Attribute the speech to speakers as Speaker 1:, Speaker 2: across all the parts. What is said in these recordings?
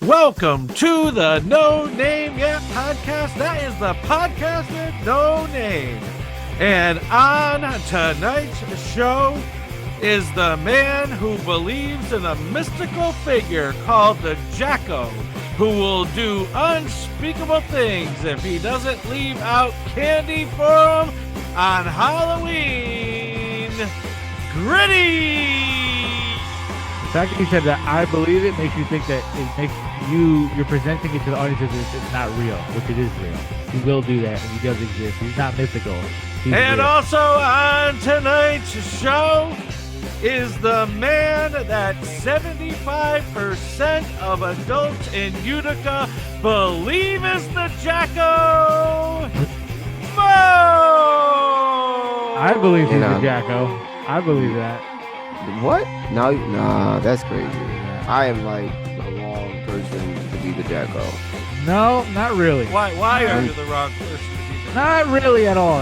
Speaker 1: Welcome to the No Name Yet podcast. That is the podcast with no name. And on tonight's show is the man who believes in a mystical figure called the Jacko, who will do unspeakable things if he doesn't leave out candy for him on Halloween. Griddy!
Speaker 2: The fact that you said that I believe it makes you think that it makes you're presenting it to the audience as if it's not real, which it is real. He will do that, and he does exist. He's not mythical. He's
Speaker 1: and
Speaker 2: real.
Speaker 1: Also on tonight's show is the man that 75% of adults in Utica believe is the Jacko, Mo!
Speaker 2: I believe he's the Jacko. I believe that.
Speaker 3: What? No, nah, that's crazy. I am like the wrong person to be the Jacko.
Speaker 2: No, not really.
Speaker 1: Why are you the wrong person to be the
Speaker 2: Not really at all.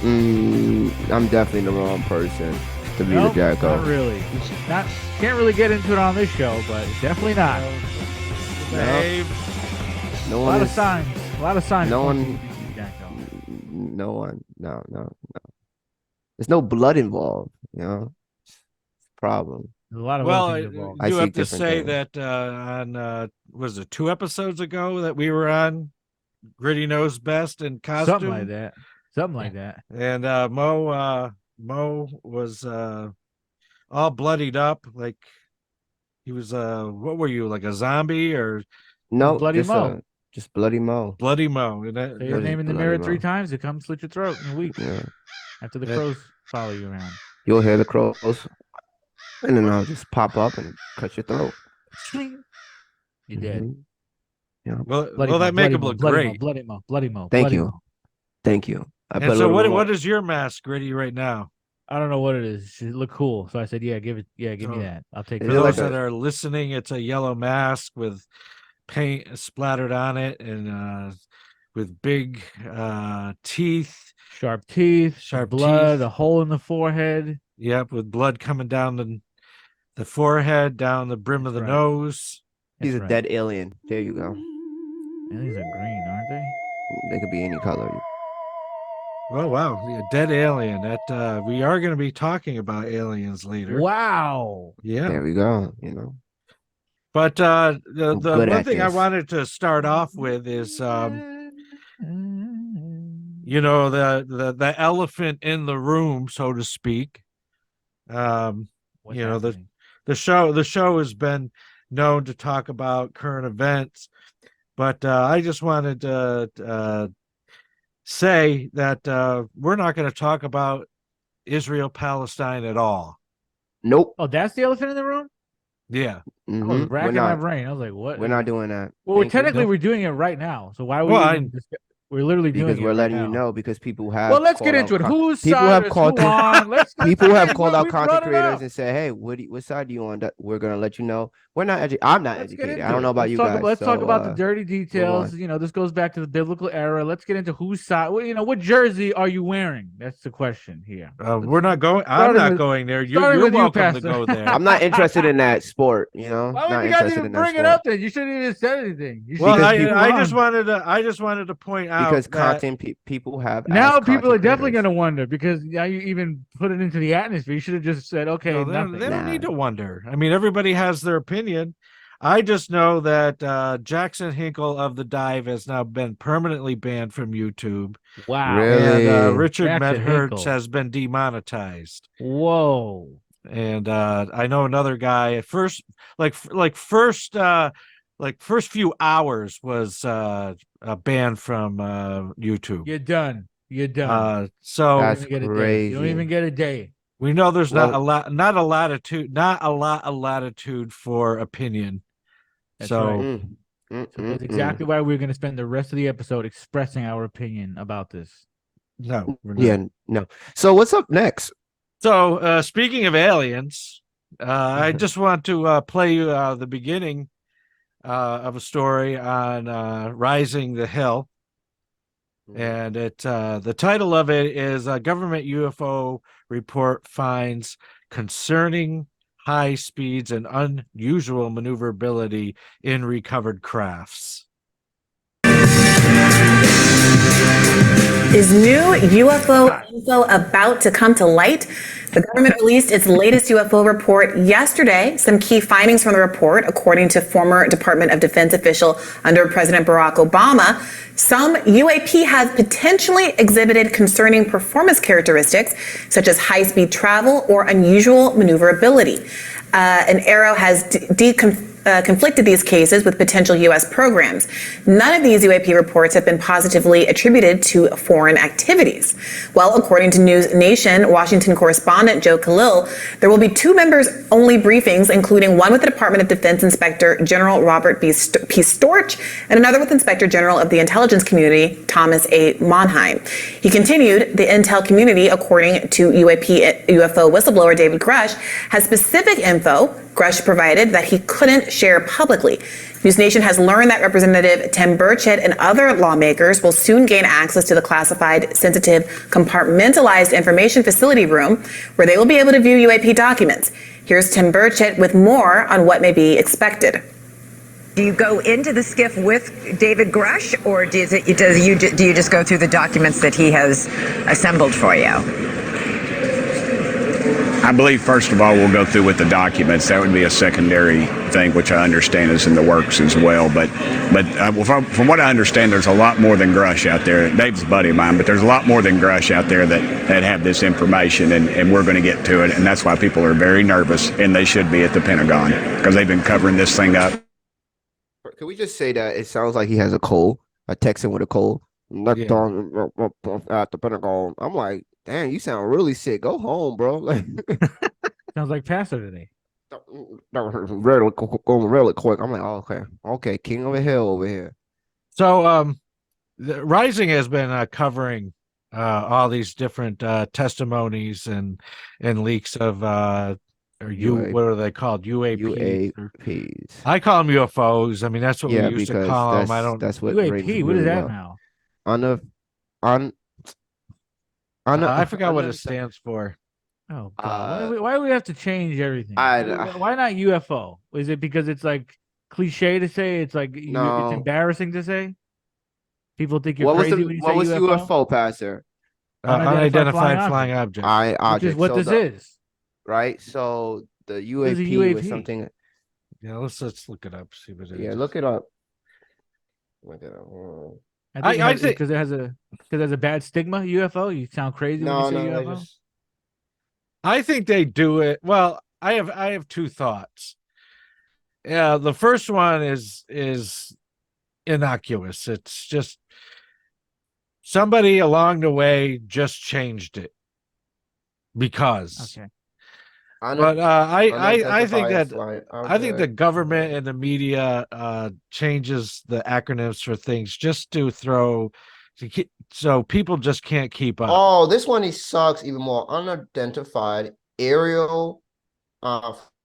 Speaker 3: I'm definitely the wrong person to be the Jacko.
Speaker 2: Not really. Can't really get into it on this show, but definitely not.
Speaker 1: Babe.
Speaker 3: No
Speaker 2: A
Speaker 3: one
Speaker 2: lot
Speaker 3: is,
Speaker 2: of signs. A lot of signs.
Speaker 3: No one. No one. No. There's no blood involved. You know. Problem.
Speaker 2: There's a lot of
Speaker 1: well,
Speaker 2: things involved.
Speaker 1: you have to say that on was it 2 episodes ago that we were on Griddy Knows Best in costume,
Speaker 2: something like that.
Speaker 1: And Mo was all bloodied up, like he was what were you, like a zombie or
Speaker 3: no?
Speaker 2: Bloody Mo.
Speaker 3: Just Bloody Mo.
Speaker 1: Bloody Mo.
Speaker 2: Say your name in the mirror 3 times. It comes slit your throat in a week.
Speaker 3: Yeah.
Speaker 2: After the crows follow you around.
Speaker 3: You'll hear the crows. And then I'll just pop up and cut your throat.
Speaker 2: You're dead.
Speaker 3: Mm-hmm. Yeah.
Speaker 1: Well, that make him look great.
Speaker 2: Bloody Mo.
Speaker 3: Thank you.
Speaker 1: And so, what is your mask, Griddy, right now?
Speaker 2: I don't know what it is. It looked cool, so I said, give me that. I'll take it.
Speaker 1: For those that are listening, it's a yellow mask with paint splattered on it, and with big teeth,
Speaker 2: sharp teeth, blood, a hole in the forehead.
Speaker 1: Yep, with blood coming down the forehead, down the brim of the nose.
Speaker 3: He's a dead alien. There you go.
Speaker 2: Aliens are green, aren't they?
Speaker 3: They could be any color.
Speaker 1: Oh wow, a dead alien. That we are going to be talking about aliens later.
Speaker 2: Wow.
Speaker 1: Yeah.
Speaker 3: There we go. You know.
Speaker 1: But the one thing I wanted to start off with is the elephant in the room, so to speak. The show has been known to talk about current events, but I just wanted to say that we're not going to talk about Israel Palestine at all.
Speaker 3: Nope.
Speaker 2: Oh, that's the elephant in the room?
Speaker 1: Yeah.
Speaker 3: Mm-hmm.
Speaker 2: I was racking my brain. I was like, what?
Speaker 3: We're not doing that.
Speaker 2: Well, we're doing it right now. So why would we we're literally doing it
Speaker 3: because we're letting you know, because people have.
Speaker 2: Well, let's get into it. Whose
Speaker 3: people
Speaker 2: side
Speaker 3: have called
Speaker 2: who on?
Speaker 3: People have called out content creators and said, "Hey, what side do you on?" We're gonna let you know. We're not. I'm not educated. I don't know about you guys.
Speaker 2: Let's talk about the dirty details. This goes back to the biblical era. Let's get into whose side. What jersey are you wearing? That's the question here.
Speaker 1: We're not going. I'm not going there. You're welcome to go there.
Speaker 3: I'm not interested in that sport.
Speaker 2: Why would you guys even bring it up? Then you shouldn't even said anything.
Speaker 1: Well, I just wanted to point out
Speaker 3: because content people have.
Speaker 2: Now people are definitely going to wonder, because now you even put it into the atmosphere. You should have just said, okay,
Speaker 1: they don't need to wonder. I mean, everybody has their opinion. I just know that Jackson Hinkle of the Dive has now been permanently banned from YouTube.
Speaker 2: Wow.
Speaker 3: Really?
Speaker 1: And Richard Medhurst has been demonetized.
Speaker 2: Whoa.
Speaker 1: And I know another guy at first, first few hours was banned from YouTube.
Speaker 2: You're done.
Speaker 1: So
Speaker 3: that's crazy.
Speaker 2: You don't even get a day.
Speaker 1: We know there's not a lot of latitude for opinion.
Speaker 2: That's
Speaker 1: so,
Speaker 2: right. So that's exactly why we're going to spend the rest of the episode expressing our opinion about this.
Speaker 3: No, we're not. Yeah, no. So what's up next?
Speaker 1: So speaking of aliens, I just want to play you the beginning of a story on Rising the Hill. And the title of it is Government UFO Report Finds Concerning high speeds, and unusual maneuverability in recovered crafts.
Speaker 4: Is new UFO info about to come to light? The government released its latest UFO report yesterday. Some key findings from the report, according to former Department of Defense official under President Barack Obama, some UAP have potentially exhibited concerning performance characteristics, such as high-speed travel or unusual maneuverability. An arrow has conflicted these cases with potential U.S. programs. None of these UAP reports have been positively attributed to foreign activities. Well, according to News Nation, Washington correspondent Joe Khalil, there will be 2 members-only briefings, including one with the Department of Defense Inspector General Robert P. Storch and another with Inspector General of the Intelligence Community, Thomas A. Monheim. He continued, the intel community, according to UFO whistleblower David Grush, has specific info Grush provided that he couldn't share publicly. News Nation has learned that Representative Tim Burchett and other lawmakers will soon gain access to the classified, sensitive, compartmentalized information facility room where they will be able to view UAP documents. Here's Tim Burchett with more on what may be expected.
Speaker 5: Do you go into the skiff with David Grush, or do you just go through the documents that he has assembled for you?
Speaker 6: I believe, first of all, we'll go through with the documents. That would be a secondary thing, which I understand is in the works as well. But from what I understand, there's a lot more than Grush out there. Dave's a buddy of mine, but there's a lot more than Grush out there that have this information, and we're going to get to it. And that's why people are very nervous, and they should be at the Pentagon, because they've been covering this thing up.
Speaker 3: Can we just say that it sounds like he has a cold? A Texan with a cold. At the Pentagon. I'm like, damn, you sound really sick. Go home, bro.
Speaker 2: Sounds like Pastor today.
Speaker 3: Really quick. I'm like, oh, okay, king of the hill over here.
Speaker 1: So, the Rising has been covering all these different testimonies and leaks of what are they called? UAPs.
Speaker 3: UAPs.
Speaker 1: I call them UFOs. I mean, that's what we used to call them. I don't.
Speaker 3: That's what
Speaker 2: UAP. What is that now?
Speaker 1: I forgot what it stands for.
Speaker 2: Oh God! Why do we have to change everything? Why not UFO? Is it because it's like cliche to say? It's like
Speaker 3: no.
Speaker 2: It's embarrassing to say. People think you're crazy when you say UFO.
Speaker 3: What was UFO, Pastor?
Speaker 1: Unidentified flying object.
Speaker 2: Which is what this is.
Speaker 3: Right. So the UAP was something.
Speaker 1: Yeah, let's look it up. See what it is.
Speaker 3: Yeah, look it up.
Speaker 2: I think because it has a bad stigma. UFO. You sound crazy when you say UFO.
Speaker 1: I think they do it. Well, I have 2 thoughts. Yeah, the first one is innocuous. It's just somebody along the way just changed it because.
Speaker 2: Okay.
Speaker 1: But I think the government and the media changes the acronyms for things just to throw, so people just can't keep up.
Speaker 3: Oh, this one sucks even more. Unidentified aerial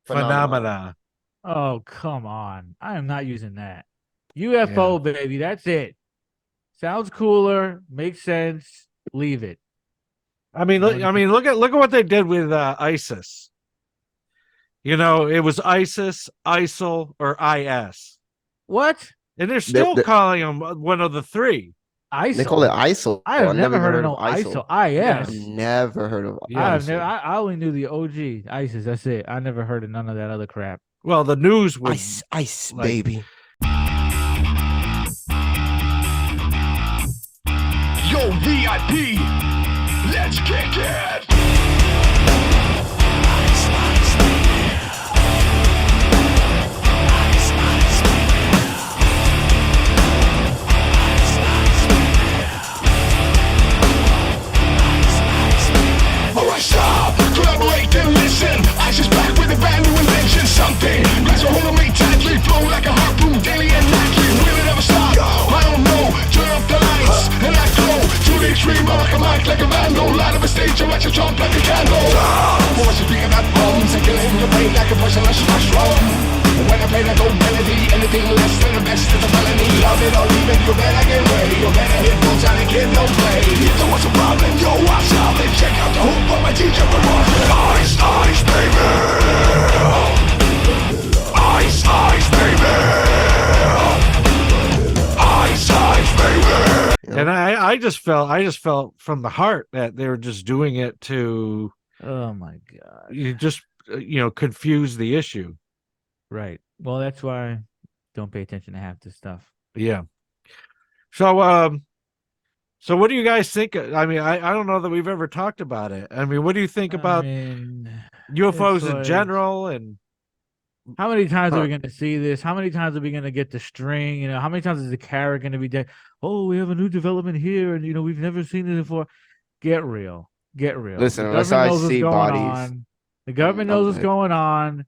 Speaker 3: phenomena.
Speaker 2: Oh, come on! I am not using that. UFO, baby. That's it. Sounds cooler. Makes sense. Leave it.
Speaker 1: I mean, look at what they did with ISIS. You know, it was ISIS, ISIL, or IS.
Speaker 2: What?
Speaker 1: And they're still calling them one of the 3.
Speaker 2: ISIL.
Speaker 3: They call it ISIL.
Speaker 2: I have never heard of no ISIL. IS.
Speaker 3: I've never heard of
Speaker 2: ISIL. I only knew the OG ISIS. That's it. I never heard of none of that other crap.
Speaker 1: Well, the news was
Speaker 3: ice baby.
Speaker 7: Yo, VIP, let's kick it. Stop, collaborate and listen. Ice is back with a brand new invention. Something grabs a hold of me tightly, flow like a harpoon daily and nightly. Will it ever stop? I don't know. Turn off the lights and I go to the extreme. I rock a mic like a vandal. Light up a stage, I watch it
Speaker 1: I just felt from the heart that they were just doing it to,
Speaker 2: Oh my God.
Speaker 1: you just confuse the issue.
Speaker 2: Right. Well, that's why I don't pay attention to half this stuff.
Speaker 1: Yeah. So so what do you guys think? I mean, I don't know that we've ever talked about it. I mean, what do you think about UFOs
Speaker 2: it's
Speaker 1: in
Speaker 2: like-
Speaker 1: general? And
Speaker 2: How many times are we going to see this? How many times are we going to get the string? You know, how many times is the carrot going to be dead? Oh, we have a new development here, and we've never seen it before. Get real. Get real.
Speaker 3: Listen,
Speaker 2: The
Speaker 3: unless
Speaker 2: government
Speaker 3: I
Speaker 2: knows what's
Speaker 3: see
Speaker 2: going
Speaker 3: bodies,
Speaker 2: on. The government knows what's
Speaker 3: good.
Speaker 2: going on.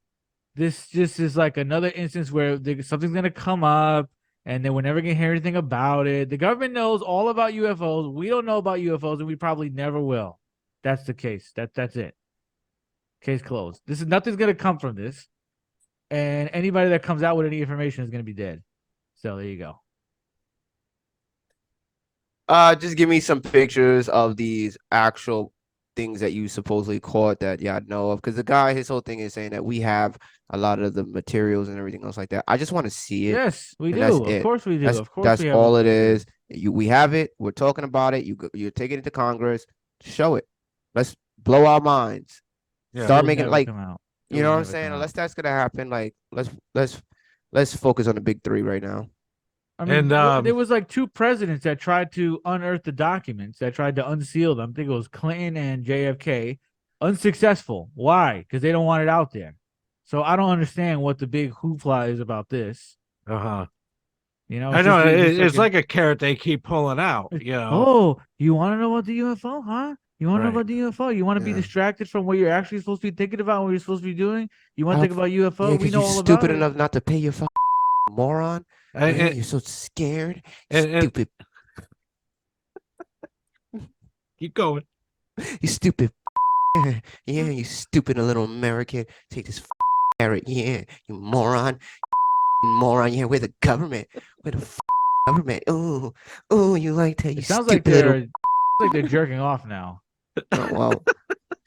Speaker 2: This just is like another instance where something's going to come up, and then we're never going to hear anything about it. The government knows all about UFOs. We don't know about UFOs, and we probably never will. That's the case. That's it. Case closed. Nothing's going to come from this. And anybody that comes out with any information is going to be dead. So there you go.
Speaker 3: Just give me some pictures of these actual things that you supposedly caught that y'all know of. Because the guy, his whole thing is saying that we have a lot of the materials and everything else like that. I just want to see it.
Speaker 2: Yes, we
Speaker 3: and
Speaker 2: do.
Speaker 3: that's
Speaker 2: Of
Speaker 3: it.
Speaker 2: course we do.
Speaker 3: That's,
Speaker 2: Of course
Speaker 3: that's
Speaker 2: we have
Speaker 3: all
Speaker 2: a-
Speaker 3: it is. We have it. We're talking about it. You take it to Congress. Show it. Let's blow our minds.
Speaker 1: Yeah.
Speaker 3: Start
Speaker 2: It will
Speaker 3: making
Speaker 2: never
Speaker 3: like
Speaker 2: come out.
Speaker 3: you know what I'm saying. Unless that's gonna happen, like let's focus on the big three right now.
Speaker 2: I mean,
Speaker 1: And,
Speaker 2: there was like 2 presidents that tried to unearth the documents, that tried to unseal them. I think it was Clinton and JFK. Unsuccessful. Why? Because they don't want it out there. So I don't understand what the big hoopla is about this.
Speaker 1: uh-huh.
Speaker 2: You know,
Speaker 1: I know
Speaker 2: just
Speaker 1: it's like a carrot they keep pulling out.
Speaker 2: Oh, you want to know about the UFO, huh? You want to know
Speaker 1: Right.
Speaker 2: about the UFO? You want to be
Speaker 3: Yeah.
Speaker 2: distracted from what you're actually supposed to be thinking about, what you're supposed to be doing? You want to
Speaker 3: How-
Speaker 2: think about UFO?
Speaker 3: Yeah,
Speaker 2: We
Speaker 3: because
Speaker 2: know
Speaker 3: you're
Speaker 2: all about
Speaker 3: stupid
Speaker 2: it.
Speaker 3: enough not to pay your moron.
Speaker 1: And-
Speaker 3: Yeah,
Speaker 1: and-
Speaker 3: you're so scared.
Speaker 1: and-
Speaker 3: Stupid.
Speaker 1: keep going.
Speaker 3: You stupid. Yeah, you stupid little American. Take this carrot. Yeah, you moron. Moron. Yeah, we're the government. We're the government. Oh, you like that? You
Speaker 2: It sounds
Speaker 3: stupid
Speaker 2: like
Speaker 3: little.
Speaker 2: they're jerking off now
Speaker 3: Oh, wow.
Speaker 2: to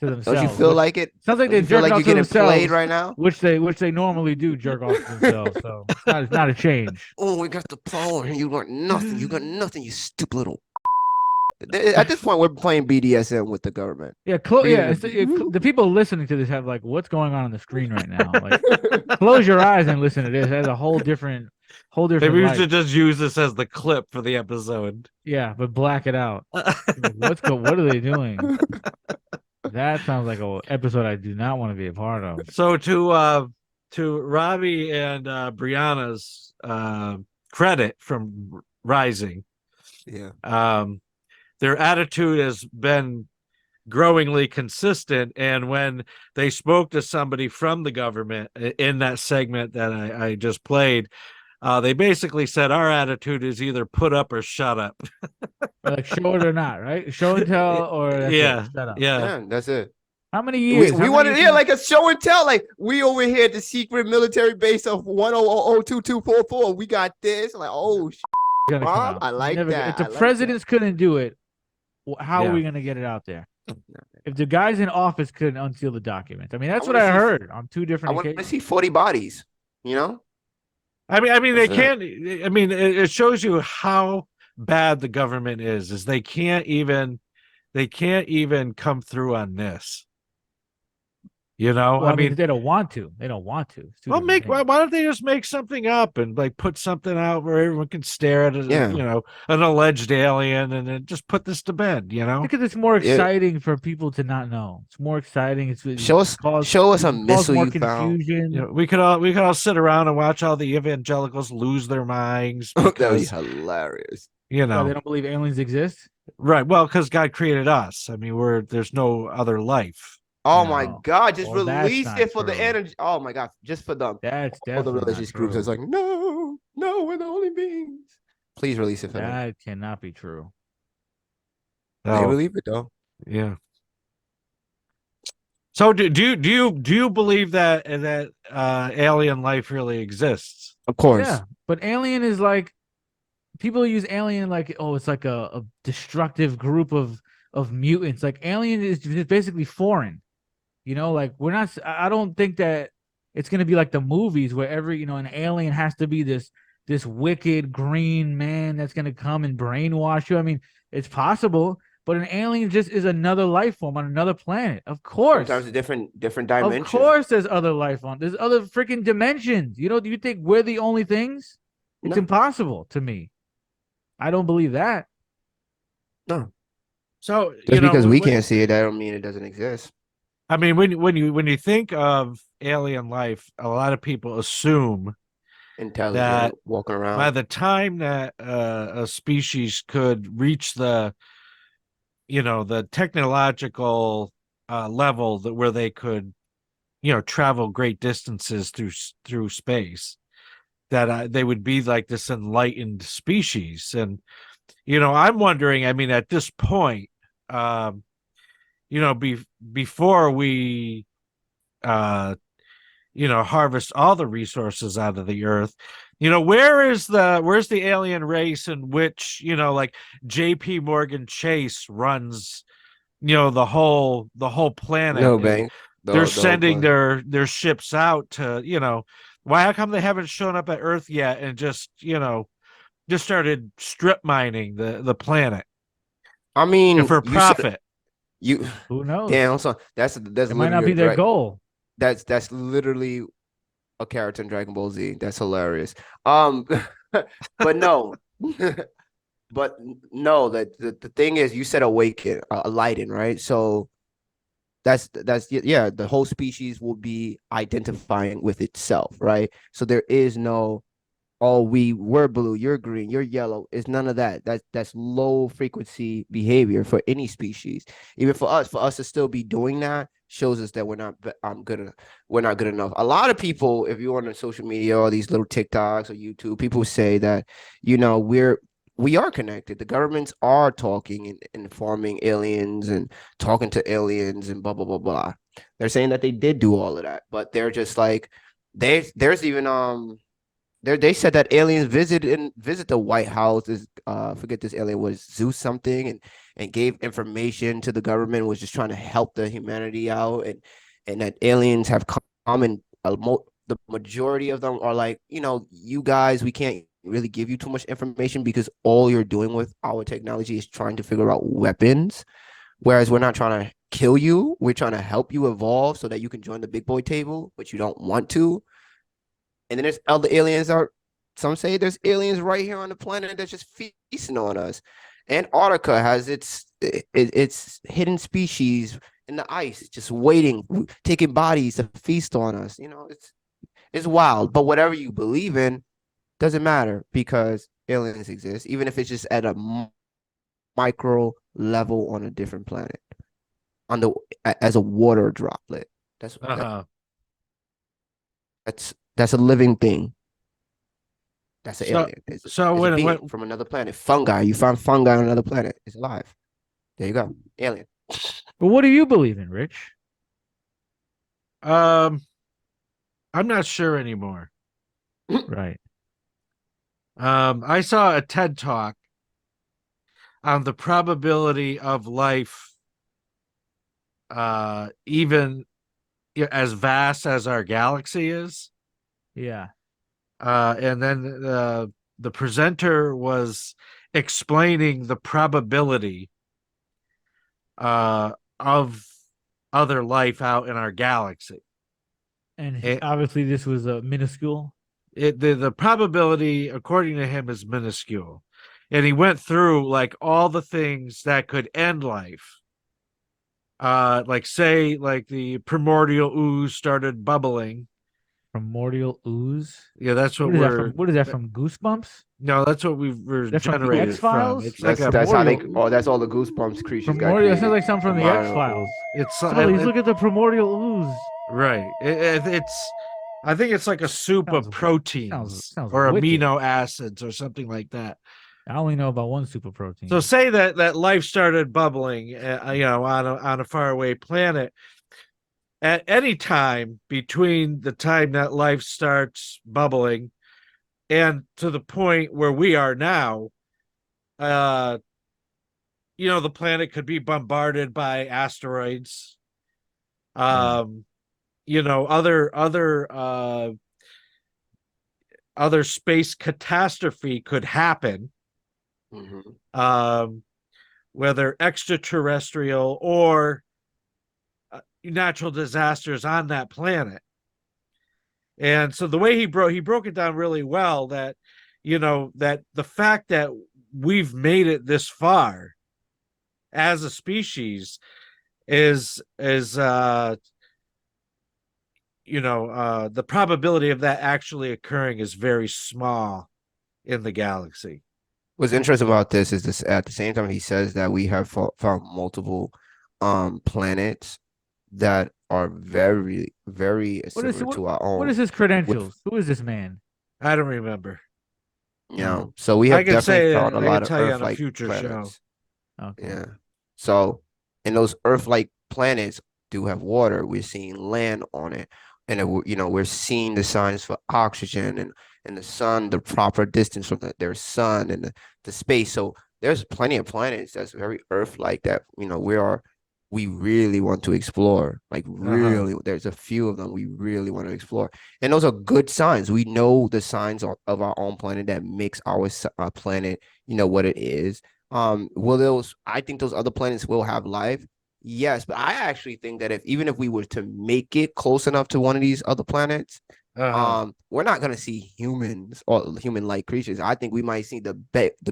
Speaker 2: themselves.
Speaker 3: Don't you feel like it?
Speaker 2: Sounds like
Speaker 3: Don't
Speaker 2: they're
Speaker 3: you feel
Speaker 2: jerking
Speaker 3: like
Speaker 2: off
Speaker 3: you're
Speaker 2: to
Speaker 3: getting
Speaker 2: themselves,
Speaker 3: played right now?
Speaker 2: which they normally do jerk off to themselves. So it's not a change.
Speaker 3: Oh, we got the power, and you got nothing. You got nothing. You stupid little. At this point, we're playing BDSM with the government.
Speaker 2: Yeah, the people listening to this have like, what's going on the screen right now? Like, close your eyes and listen to this. It has a whole different
Speaker 1: Maybe we
Speaker 2: light.
Speaker 1: should just use this as the clip for the episode.
Speaker 2: Yeah, but black it out. What are they doing? That sounds like an episode I do not want to be a part of.
Speaker 1: So to Robbie and Brianna's credit from Rising,
Speaker 3: Yeah.
Speaker 1: their attitude has been growingly consistent, and when they spoke to somebody from the government in that segment that I just played, they basically said our attitude is either put up or shut up.
Speaker 2: Or like, show it or not, right? Show and tell, or that's
Speaker 1: Yeah,
Speaker 2: it. Shut up.
Speaker 1: yeah.
Speaker 3: That's it.
Speaker 2: How many years?
Speaker 3: We wanted, like a show and tell. Like we over here at the secret military base of 10002244. We got this. Like, oh,
Speaker 2: Gonna come
Speaker 3: Mom,
Speaker 2: out.
Speaker 3: I like
Speaker 2: Never,
Speaker 3: that.
Speaker 2: If the
Speaker 3: I like
Speaker 2: presidents couldn't do it, how
Speaker 1: Yeah.
Speaker 2: are we gonna get it out there? If the guys in office couldn't unseal the documents, I mean, that's
Speaker 3: I
Speaker 2: what
Speaker 3: wanna
Speaker 2: I
Speaker 3: see-
Speaker 2: heard on 2
Speaker 3: I
Speaker 2: different
Speaker 3: want to
Speaker 2: occasions.
Speaker 3: see 40 bodies. You know.
Speaker 1: I mean, they
Speaker 3: That's
Speaker 1: can't. I mean, it shows you how bad the government is they can't even come through on this. You know,
Speaker 2: Well,
Speaker 1: I mean,
Speaker 2: they don't want to. They don't want to. It's two
Speaker 1: well,
Speaker 2: different
Speaker 1: why
Speaker 2: things.
Speaker 1: don't they just make something up and like put something out where everyone can stare at it,
Speaker 3: Yeah.
Speaker 1: an alleged alien, and then just put this to bed,
Speaker 2: Because it's more
Speaker 3: Yeah.
Speaker 2: exciting for people to not know. It's more exciting.
Speaker 3: Show us a missile
Speaker 2: more
Speaker 3: you found.
Speaker 2: confusion.
Speaker 1: We could all sit around and watch all the evangelicals lose their minds
Speaker 3: That would be
Speaker 1: because
Speaker 3: hilarious.
Speaker 2: Why, they don't believe aliens exist.
Speaker 1: right. Well, because God created us. I mean, there's no other life.
Speaker 3: Oh
Speaker 2: No.
Speaker 3: my God! Just
Speaker 2: Well, that's
Speaker 3: release
Speaker 2: not
Speaker 3: it for the
Speaker 2: true.
Speaker 3: energy. Oh my God! Just for them.
Speaker 2: That's
Speaker 3: All the
Speaker 2: definitely
Speaker 3: religious
Speaker 2: not
Speaker 3: groups.
Speaker 2: true.
Speaker 3: It's like no, we're the only beings. Please release it for them.
Speaker 2: That cannot be true.
Speaker 3: They
Speaker 1: Oh,
Speaker 3: believe it though.
Speaker 1: yeah. So do you believe that alien life really exists?
Speaker 3: Of course.
Speaker 2: Yeah, but alien is like, people use alien like, oh, it's like a destructive group of mutants. Like, alien is just basically foreign. You know, like, I don't think that it's gonna be like the movies where every an alien has to be this this wicked green man that's gonna come and brainwash you. I mean, it's possible, but an alien just is another life form on another planet. Of course.
Speaker 3: Sometimes a different
Speaker 2: Of
Speaker 3: dimension.
Speaker 2: course there's other life on. There's other freaking dimensions. You know, do you think we're the only things? It's
Speaker 3: No.
Speaker 2: impossible to me. I don't believe that.
Speaker 3: No.
Speaker 1: So
Speaker 3: Just because we can't see it, that don't mean it doesn't exist.
Speaker 1: I mean, when you think of alien life, a lot of people assume
Speaker 3: Intelligent,
Speaker 1: that
Speaker 3: walking around.
Speaker 1: by the time that a species could reach the technological level that where they could travel great distances through space, that they would be like this enlightened species. And I'm wondering, I mean, at this point, before we harvest all the resources out of the earth, where's the alien race in which like JP Morgan Chase runs the whole planet?
Speaker 3: No,
Speaker 1: And
Speaker 3: bang.
Speaker 1: they're sending their ships out to how come they haven't shown up at Earth yet and just started strip mining the planet
Speaker 3: I mean,
Speaker 1: for profit?
Speaker 2: Who knows?
Speaker 3: Damn, so that's
Speaker 2: It might not
Speaker 3: literally
Speaker 2: be their goal.
Speaker 3: That's literally a character in Dragon Ball Z. That's hilarious. But no, but no. That the thing is, you said awaken, enlighten, right? So that's yeah. The whole species will be identifying with itself, right? So there is no, oh, we're blue, you're green, you're yellow. It's none of that. That's low frequency behavior for any species. Even for us to still be doing that shows us that we're not we're not good enough. A lot of people, if you're on social media or these little TikToks or YouTube, people say that we are connected. The governments are talking and informing aliens and talking to aliens and blah blah blah blah. They're saying that they did do all of that, but they're just like there's even they said that aliens visit the White House. Forget this alien was Zeus something, and gave information to the government, was just trying to help the humanity out, and that aliens have come and the majority of them are like, you guys, we can't really give you too much information because all you're doing with our technology is trying to figure out weapons, whereas we're not trying to kill you. We're trying to help you evolve so that you can join the big boy table, but you don't want to. And then there's other aliens some say there's aliens right here on the planet that's just feasting on us. Antarctica has its hidden species in the ice, just waiting, taking bodies to feast on us. It's wild. But whatever you believe in doesn't matter because aliens exist, even if it's just at a micro level on a different planet, as a water droplet. That's a living thing. That's an alien. It's a being from another planet. Fungi. You find fungi on another planet. It's alive. There you go. Alien.
Speaker 2: But what do you believe in, Rich?
Speaker 1: I'm not sure anymore.
Speaker 2: Right.
Speaker 1: I saw a TED Talk on the probability of life, even as vast as our galaxy is.
Speaker 2: Yeah.
Speaker 1: And then the presenter was explaining the probability of other life out in our galaxy.
Speaker 2: And obviously this was a minuscule.
Speaker 1: The probability, according to him, is minuscule. And he went through like all the things that could end life. Like say, like the primordial ooze started bubbling.
Speaker 2: Primordial ooze?
Speaker 1: Yeah, that's what
Speaker 2: what is that from Goosebumps?
Speaker 1: No, that's what we were generated from. It's
Speaker 3: that's how they. Oh, that's all the Goosebumps creatures.
Speaker 2: Primordial sounds like something from the X-Files.
Speaker 1: It's
Speaker 2: look at the primordial ooze.
Speaker 1: Right. It's. I think it's like a soup of proteins
Speaker 2: sounds
Speaker 1: or
Speaker 2: wicked.
Speaker 1: amino acids or something like that.
Speaker 2: I only know about one super protein.
Speaker 1: So say that life started bubbling, on a faraway planet. At any time between the time that life starts bubbling and to the point where we are now, the planet could be bombarded by asteroids. Other other space catastrophe could happen, whether extraterrestrial or natural disasters on that planet. And so the way he broke it down really well, that that the fact that we've made it this far as a species is the probability of that actually occurring is very small in the galaxy.
Speaker 3: What's interesting about this is this at the same time he says that we have found multiple planets that are very, very similar to our own.
Speaker 2: What is his credentials? Who is this man?
Speaker 1: I don't remember.
Speaker 3: So we have definitely found a lot of
Speaker 1: tell you on a
Speaker 3: Earth-like
Speaker 1: future
Speaker 3: planets.
Speaker 2: show. Okay.
Speaker 3: Yeah. So, and those Earth-like planets do have water. We're seeing land on it, and we're seeing the signs for oxygen and the sun, the proper distance from their sun and the space. So there's plenty of planets that's very Earth-like that we really want to explore. Like really, there's a few of them we really want to explore, and those are good signs. We know the signs of our own planet that makes our planet, what it is. I think those other planets will have life. Yes, but I actually think that even if we were to make it close enough to one of these other planets, we're not gonna see humans or human-like creatures. I think we might see the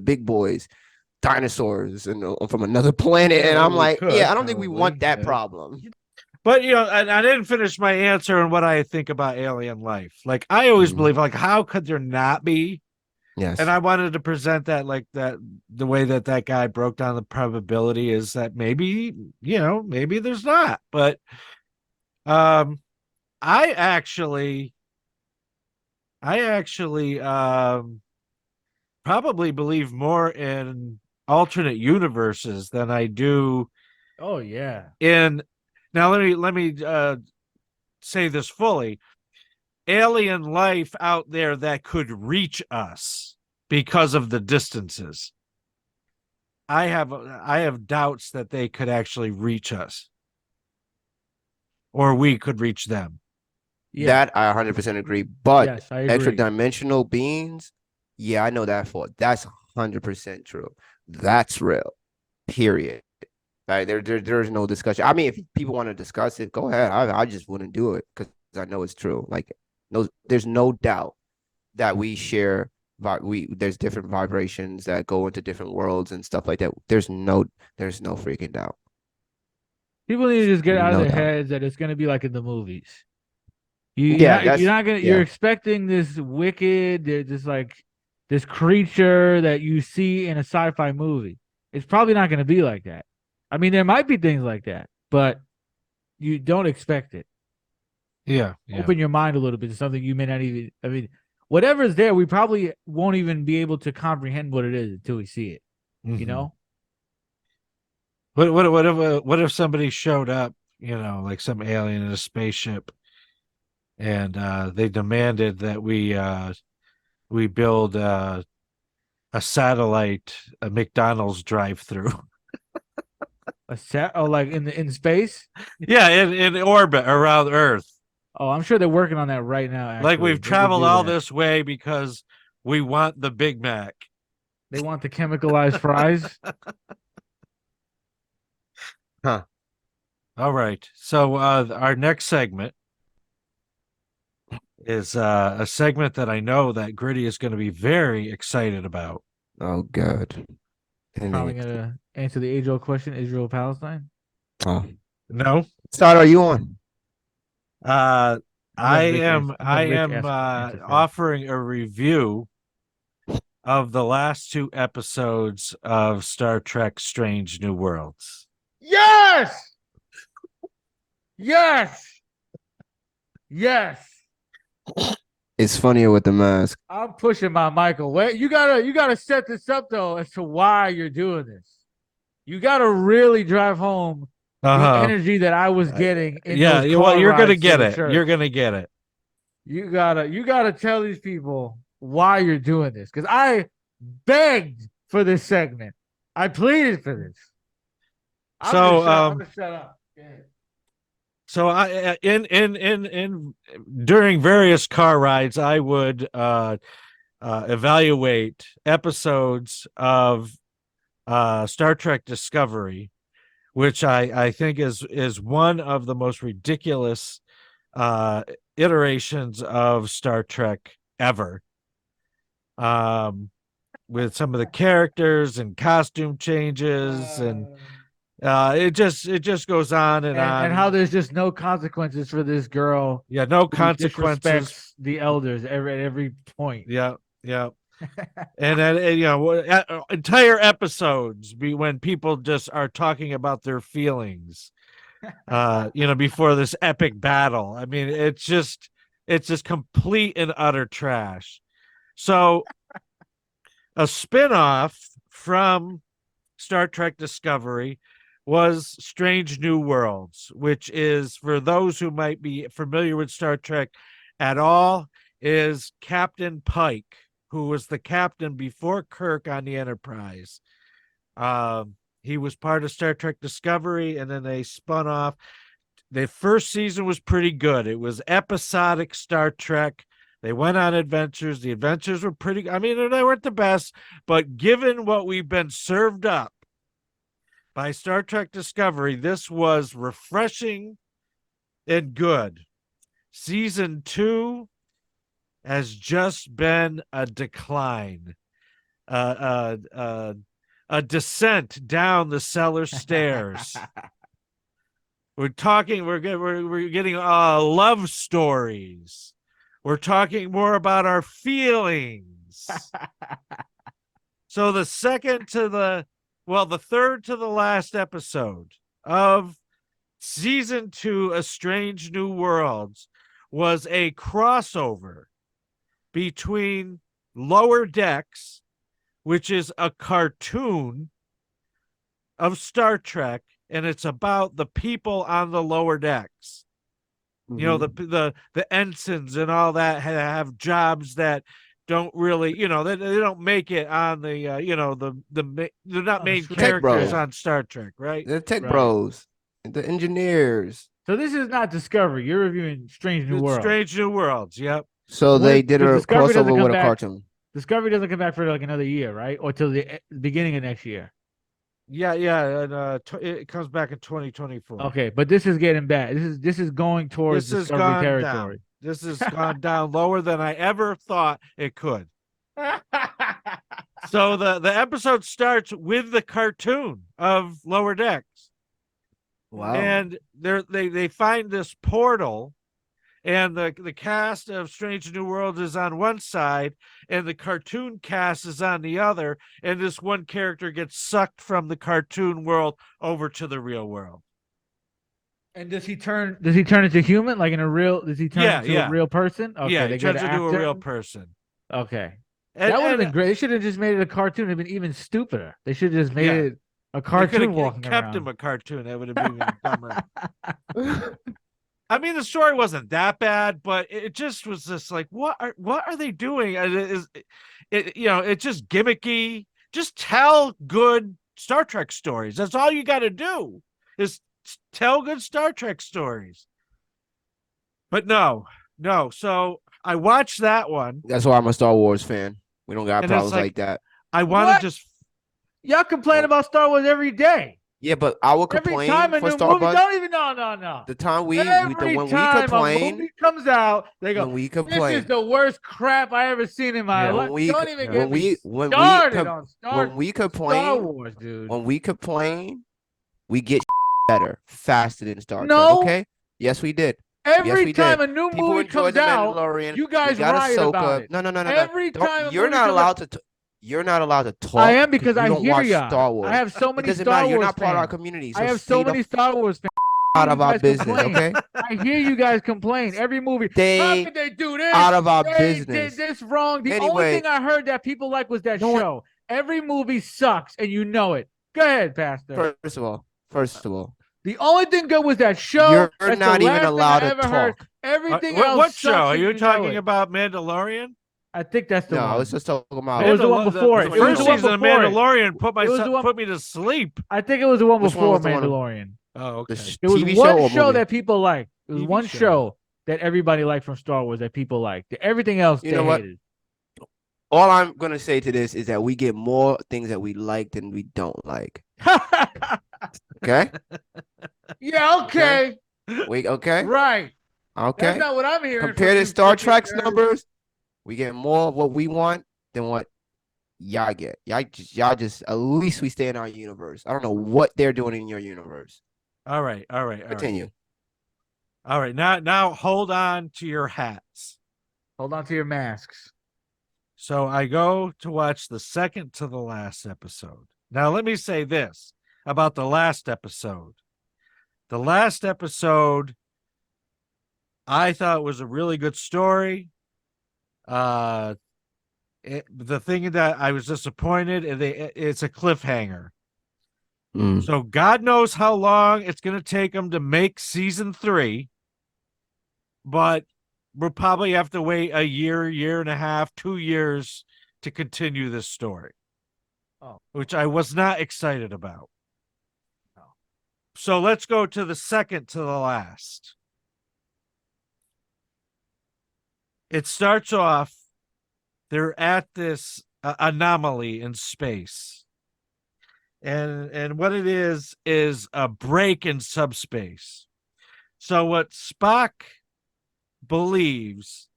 Speaker 3: big boys, dinosaurs, and from another planet. And I'm like, I don't think we want that problem.
Speaker 1: But I didn't finish my answer on what I think about alien life. Like I always believe, like, how could there not be?
Speaker 3: Yes.
Speaker 1: And I wanted to present that like that the way that guy broke down the probability is that maybe there's not. But I actually probably believe more in alternate universes than I do.
Speaker 2: Oh yeah.
Speaker 1: Now let me say this fully. Alien life out there that could reach us because of the distances. I have doubts that they could actually reach us, or we could reach them.
Speaker 3: Yeah. That I 100% agree. But
Speaker 2: yes, I agree.
Speaker 3: Extra dimensional beings, I know that that's 100% true. That's real. Period. Right? There's no discussion. I mean, if people want to discuss it, go ahead. I just wouldn't do it because I know it's true. Like, no, there's no doubt that we share. There's different vibrations that go into different worlds and stuff like that. There's no freaking doubt.
Speaker 2: People need to just get out of their heads that it's gonna be like in the movies. You're expecting this wicked, this creature that you see in a sci-fi movie. It's probably not gonna be like that. I mean, there might be things like that, but you don't expect it.
Speaker 1: Yeah.
Speaker 2: Open your mind a little bit to something you may not even. I mean, whatever's there, we probably won't even be able to comprehend what it is until we see it.
Speaker 1: Mm-hmm. What if somebody showed up, like some alien in a spaceship, and they demanded that we build a satellite, a McDonald's drive-through.
Speaker 2: Like in space?
Speaker 1: Yeah, in orbit around Earth.
Speaker 2: Oh, I'm sure they're working on that right now. Actually.
Speaker 1: Like we've traveled all this way because we want the Big Mac.
Speaker 2: They want the chemicalized fries.
Speaker 3: Huh.
Speaker 1: All right. So our next segment is a segment that I know that Griddy is going to be very excited about.
Speaker 3: Oh, God.
Speaker 2: Probably going to answer the age-old question, Israel-Palestine?
Speaker 3: Oh.
Speaker 1: No.
Speaker 3: What side are you on?
Speaker 1: I am offering a review of the last 2 episodes of Star Trek Strange New Worlds.
Speaker 2: Yes! Yes! Yes!
Speaker 3: It's funnier with the mask.
Speaker 2: I'm pushing my mic away. You gotta set this up though as to why you're doing this. You gotta really drive home the energy that I was getting.
Speaker 1: You're gonna get it. You're gonna get it.
Speaker 2: You gotta tell these people why you're doing this, because I begged for this segment. I pleaded for this. I'm gonna shut up.
Speaker 1: So I in during various car rides, I would evaluate episodes of Star Trek Discovery, which I think is one of the most ridiculous iterations of Star Trek ever. With some of the characters and costume changes, and it just goes on and on.
Speaker 2: And how there's just no consequences for this girl.
Speaker 1: Yeah, no
Speaker 2: who
Speaker 1: consequences.
Speaker 2: disrespects the elders at every point.
Speaker 1: Yeah. And then entire episodes when people just are talking about their feelings, before this epic battle. I mean, it's just complete and utter trash. So a spin-off from Star Trek Discovery was Strange New Worlds, which is, for those who might be familiar with Star Trek at all, is Captain Pike, who was the captain before Kirk on the Enterprise. He was part of Star Trek Discovery, and then they spun off. The first season was pretty good. It was episodic Star Trek. They went on adventures. The adventures were pretty, I mean, they weren't the best, but given what we've been served up by Star Trek Discovery, this was refreshing and good. Season 2 has just been a decline, a descent down the cellar stairs. We're getting love stories. We're talking more about our feelings. So the third to the last episode of season 2, A Strange New Worlds, was a crossover between Lower Decks, which is a cartoon of Star Trek, and it's about the people on the lower decks. Mm-hmm. You know, the ensigns and all that have jobs that don't really, they don't make it on the they're not main characters on Star Trek, right?
Speaker 3: The tech bros, the engineers.
Speaker 2: So this is not Discovery. You're reviewing Strange New Worlds.
Speaker 1: Strange New Worlds, yep.
Speaker 3: So they did a crossover with a cartoon.
Speaker 2: Discovery doesn't come back for like another year, right? Or till the beginning of next year.
Speaker 1: Yeah, and it comes back in 2024.
Speaker 2: Okay, but this is getting bad. This is going towards Discovery territory.
Speaker 1: This has gone down lower than I ever thought it could. So the episode starts with the cartoon of Lower Decks.
Speaker 3: Wow.
Speaker 1: And they find this portal, and the cast of Strange New Worlds is on one side, and the cartoon cast is on the other, and this one character gets sucked from the cartoon world over to the real world.
Speaker 2: And does he turn into human, like in a real? Does he turn into a real person? Okay,
Speaker 1: yeah, he turns into a real person.
Speaker 2: Okay, that would have been great. They should have just made it a cartoon. It'd been even stupider. They should have just made it a cartoon walking around.
Speaker 1: Kept him a cartoon. That would have been even dumber. I mean, the story wasn't that bad, but it just was just like, what are they doing? It's just gimmicky. Just tell good Star Trek stories. That's all you got to do is tell good Star Trek stories. But no. So I watched that one.
Speaker 3: That's why I'm a Star Wars fan. We don't got problems like that.
Speaker 1: I want to just.
Speaker 2: Y'all complain about Star Wars every day.
Speaker 3: Yeah, but I will complain for Star Wars.
Speaker 2: Don't even no.
Speaker 3: The time when we
Speaker 2: complain, a movie comes out, they go,
Speaker 3: when we complain,
Speaker 2: this is the worst crap I ever seen in my life. Don't even get me
Speaker 3: started on Star Wars,
Speaker 2: dude.
Speaker 3: When we complain, we get better faster than Star Trek. Okay? Yes, we did.
Speaker 2: Every time a new movie comes out, you guys riot about it.
Speaker 3: No.
Speaker 2: Every time
Speaker 3: you're not allowed to. You're not allowed to talk.
Speaker 2: I am because I hear
Speaker 3: ya. Star Wars.
Speaker 2: I have so many Star Wars.
Speaker 3: You're not
Speaker 2: fans.
Speaker 3: part of our community. So
Speaker 2: I have so many Star Wars fans.
Speaker 3: Out of our business, okay?
Speaker 2: I hear you guys complain every movie. How could they do this?
Speaker 3: Out of our
Speaker 2: they
Speaker 3: business.
Speaker 2: Did this wrong. The only thing I heard that people like was that show. Every movie sucks, and you know it. Go ahead, Pastor.
Speaker 3: First of all,
Speaker 2: the only thing good was that show.
Speaker 3: You're not even allowed to talk.
Speaker 2: Everything else.
Speaker 1: What show are you talking about? Mandalorian?
Speaker 2: I think that's the one.
Speaker 3: No, let's just talking about.
Speaker 2: It was the one before it.
Speaker 1: The first season of Mandalorian put me to sleep.
Speaker 2: I think it was the one before Mandalorian.
Speaker 1: Oh, okay.
Speaker 2: There was
Speaker 3: TV
Speaker 2: one
Speaker 3: show or
Speaker 2: show
Speaker 3: movie?
Speaker 2: that people liked. There was
Speaker 1: TV
Speaker 2: one
Speaker 1: show.
Speaker 2: show that everybody liked from Star Wars that people liked. Everything else
Speaker 3: You
Speaker 2: they
Speaker 3: know what?
Speaker 2: hated.
Speaker 3: All I'm gonna say to this is that we get more things that we like than we don't like. Okay?
Speaker 2: Yeah, okay.
Speaker 3: Okay?
Speaker 2: Right.
Speaker 3: Okay.
Speaker 2: That's not what I'm hearing.
Speaker 3: Compare
Speaker 2: from
Speaker 3: to
Speaker 2: you
Speaker 3: Star
Speaker 2: freaking
Speaker 3: Trek's
Speaker 2: nerds.
Speaker 3: numbers, we get more of what we want than what y'all get. Y'all just at least we stay in our universe. I don't know what they're doing in your universe.
Speaker 1: All right.
Speaker 3: Continue.
Speaker 1: All right. Now hold on to your hats.
Speaker 2: Hold on to your masks.
Speaker 1: So I go to watch the second to the last episode. Now, let me say this about the last episode. The last episode, I thought was a really good story. The thing that I was disappointed, it's a cliffhanger. So God knows how long it's going to take them to make season 3, but we'll probably have to wait a year and a half, 2 years to continue this story. Which I was not excited about. So let's go to the second to the last. It starts off, they're at this anomaly in space. And what it is a break in subspace. So what Spock believes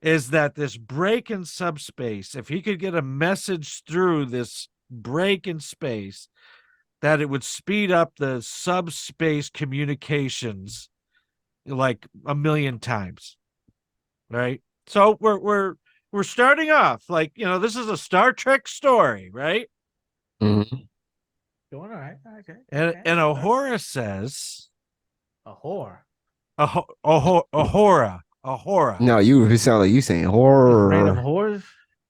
Speaker 1: is that this break in subspace, if he could get a message through this break in space, that it would speed up the subspace communications like 1,000,000 times. Right? So we're starting off like, this is a Star Trek story, right?
Speaker 3: Mm-hmm.
Speaker 2: Doing all right. Okay.
Speaker 1: And Ahura says,
Speaker 2: Ahura.
Speaker 1: Ahura.
Speaker 3: No, you sound like you saying horror.
Speaker 2: Random whores.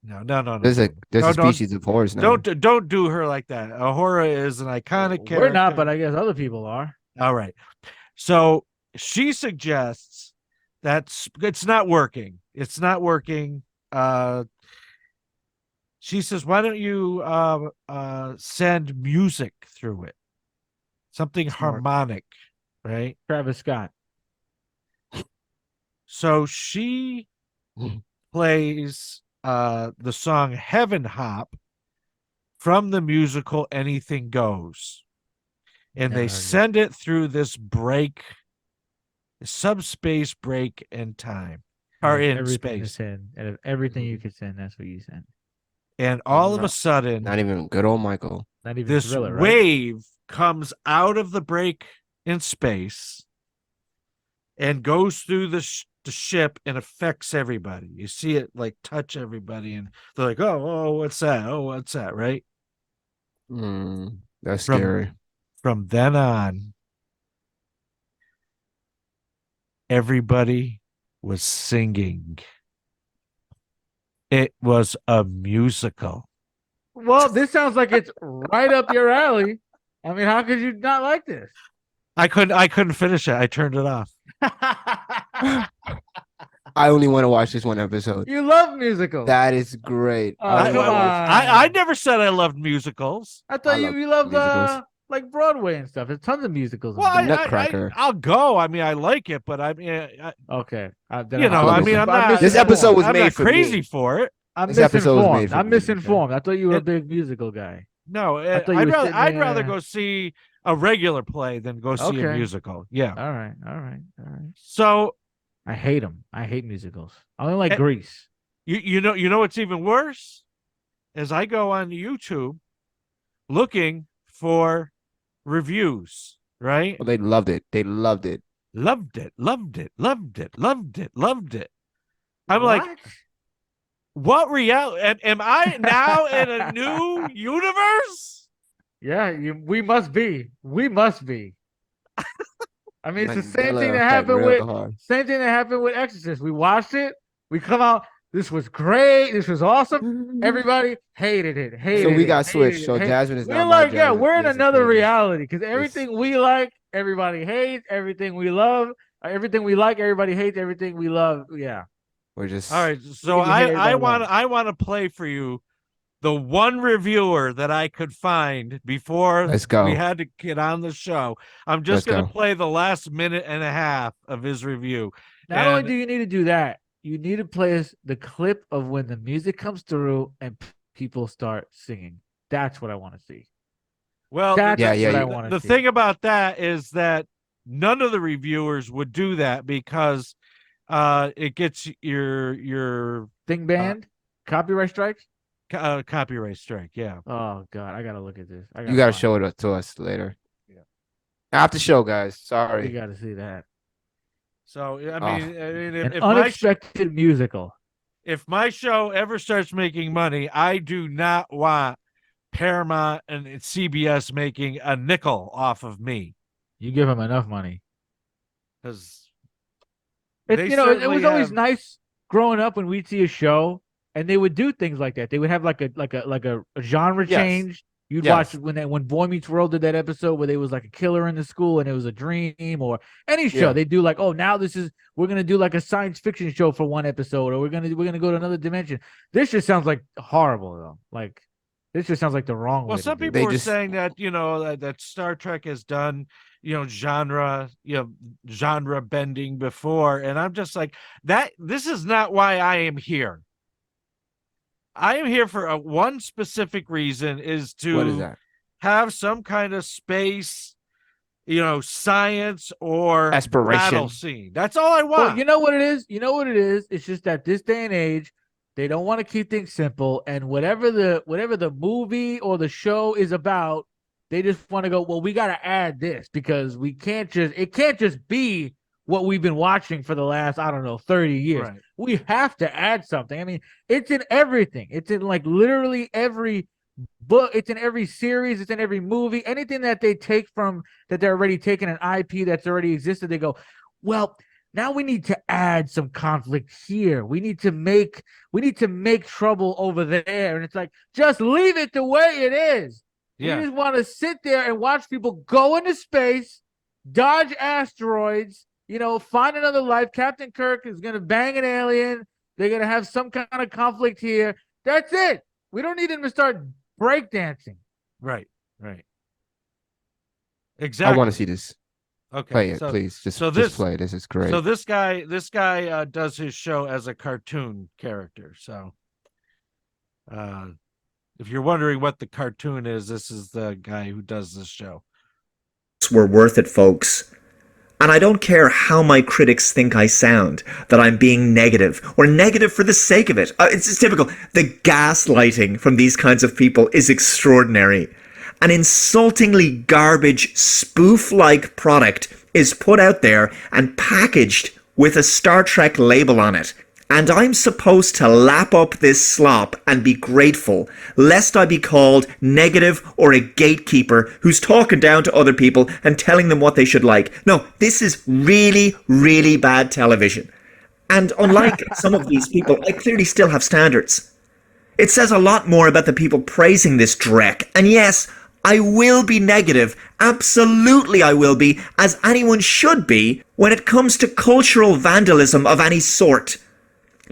Speaker 1: No.
Speaker 3: There's a species of horrors now.
Speaker 1: Don't do her like that. Ahura is an iconic character.
Speaker 2: We're not, but I guess other people are.
Speaker 1: All right. So she suggests that it's not working. It's not working. She says, why don't you send music through it? Something harmonic, right?
Speaker 2: Travis Scott.
Speaker 1: So she plays the song Heaven Hop from the musical Anything Goes. And they send it through this break, subspace break in time, or in space.
Speaker 2: And of everything you could send, that's what you send.
Speaker 1: And all of a sudden,
Speaker 3: not even good old Michael.
Speaker 2: Not even
Speaker 1: this
Speaker 2: Thriller, right?
Speaker 1: wave comes out of the break in space and goes through the ship and affects everybody. You see it like touch everybody, and they're like, "Oh, what's that? Oh, what's that?" Right?
Speaker 3: That's scary.
Speaker 1: From then on, everybody was singing. It was a musical.
Speaker 2: Well, this sounds like it's right up your alley. I mean, how could you not like this?
Speaker 1: I couldn't finish it. I turned it off.
Speaker 3: I only want to watch this one episode.
Speaker 2: You love musicals.
Speaker 3: That is great.
Speaker 1: I never said I loved musicals.
Speaker 2: I thought you loved like Broadway and stuff. There's tons of musicals.
Speaker 1: Well,
Speaker 3: Nutcracker.
Speaker 1: I'll go. I mean, I like it, but I mean,
Speaker 2: okay.
Speaker 1: I'm not.
Speaker 3: This episode was made for
Speaker 1: crazy
Speaker 3: me.
Speaker 1: for it.
Speaker 2: I'm
Speaker 3: This episode was made
Speaker 2: misinformed.
Speaker 3: for
Speaker 2: I'm
Speaker 3: me,
Speaker 2: misinformed. I thought you were a big musical guy.
Speaker 1: No,
Speaker 2: thought you were
Speaker 1: I'd
Speaker 2: sitting
Speaker 1: rather
Speaker 2: there-
Speaker 1: go see a regular play than go see a musical. Yeah.
Speaker 2: All right.
Speaker 1: So
Speaker 2: I hate them. I hate musicals. I only like Grease.
Speaker 1: you know what's even worse? Is I go on YouTube looking for reviews, right?
Speaker 3: Well, they loved it. They loved it.
Speaker 1: Loved it. I'm like, what reality? Am I now in a new universe?
Speaker 2: Yeah, we must be. We must be. I mean, it's the same
Speaker 3: Mandela
Speaker 2: thing that
Speaker 3: effect
Speaker 2: happened
Speaker 3: real
Speaker 2: with
Speaker 3: hard.
Speaker 2: Exorcist. We watched it. We come out. This was great. This was awesome. Everybody hated it.
Speaker 3: So we got switched. So Jasmine is
Speaker 2: We're
Speaker 3: not
Speaker 2: like,
Speaker 3: my
Speaker 2: yeah,
Speaker 3: Jasmine.
Speaker 2: we're in
Speaker 3: Yes, it's
Speaker 2: another
Speaker 3: crazy.
Speaker 2: reality because everything we like, everybody hates. Everything we love, everything we like, everybody hates. Everything we love, yeah.
Speaker 3: We're just
Speaker 1: All right. So
Speaker 2: You can hate
Speaker 1: I
Speaker 2: everybody
Speaker 1: want to play for you the one reviewer that I could find before
Speaker 3: Let's go.
Speaker 1: we had to get on the show. I'm just going to play the last minute and a half of his review.
Speaker 2: Not only do you need to do that, you need to play us the clip of when the music comes through and people start singing. That's what I want to see.
Speaker 1: Well,
Speaker 2: that's what I want to
Speaker 1: the
Speaker 2: see.
Speaker 1: thing about that is that none of the reviewers would do that because it gets your
Speaker 2: thing banned, copyright strike.
Speaker 1: Copyright strike, yeah.
Speaker 2: Oh God, I gotta look at this.
Speaker 3: You gotta show it to us later.
Speaker 1: Yeah.
Speaker 3: After show, guys. Sorry.
Speaker 2: We gotta see that.
Speaker 1: So I mean,
Speaker 2: an unexpected musical.
Speaker 1: If my show ever starts making money, I do not want Paramount and CBS making a nickel off of me.
Speaker 2: You give them enough money.
Speaker 1: Because
Speaker 2: it was always nice growing up when we'd see a show and they would do things like that. They would have like a genre change. You'd watch when Boy Meets World did that episode where there was like a killer in the school and it was a dream, or any show. They do like, oh, now we're gonna do like a science fiction show for one episode, or we're gonna go to another dimension. This just sounds like horrible though. Like this just sounds like the wrong way.
Speaker 1: Well, some people were saying that that Star Trek has done genre bending before, and I'm just like that. This is not why I am here. I am here for one specific reason, is to have some kind of space, science or battle scene. That's all I want.
Speaker 2: Well, you know what it is? It's just that this day and age, they don't want to keep things simple, and whatever the movie or the show is about, they just want to go, well, we got to add this because it can't just be what we've been watching for the last, 30 years.
Speaker 1: Right.
Speaker 2: We have to add something. I mean, it's in everything. It's in like literally every book. It's in every series. It's in every movie. Anything that they take from that they're already taking an IP that's already existed, they go, well, now we need to add some conflict here. We need to make trouble over there. And it's like, just leave it the way it is. Yeah. You just want to sit there and watch people go into space, dodge asteroids, find another life. Captain Kirk is going to bang an alien. They're going to have some kind of conflict here. That's it. We don't need him to start breakdancing.
Speaker 1: Right. Exactly.
Speaker 3: I want to see this.
Speaker 1: Okay.
Speaker 3: Play it, please. Just play it. This is great.
Speaker 1: So this guy does his show as a cartoon character. So if you're wondering what the cartoon is, this is the guy who does this show.
Speaker 8: Were worth it, folks. And I don't care how my critics think I sound, that I'm being negative, or negative for the sake of it. It's typical. The gaslighting from these kinds of people is extraordinary. An insultingly garbage, spoof-like product is put out there and packaged with a Star Trek label on it. And I'm supposed to lap up this slop and be grateful, lest I be called negative or a gatekeeper who's talking down to other people and telling them what they should like. No, this is really, really bad television. And unlike some of these people, I clearly still have standards. It says a lot more about the people praising this dreck. And yes, I will be negative. Absolutely I will be, as anyone should be, when it comes to cultural vandalism of any sort.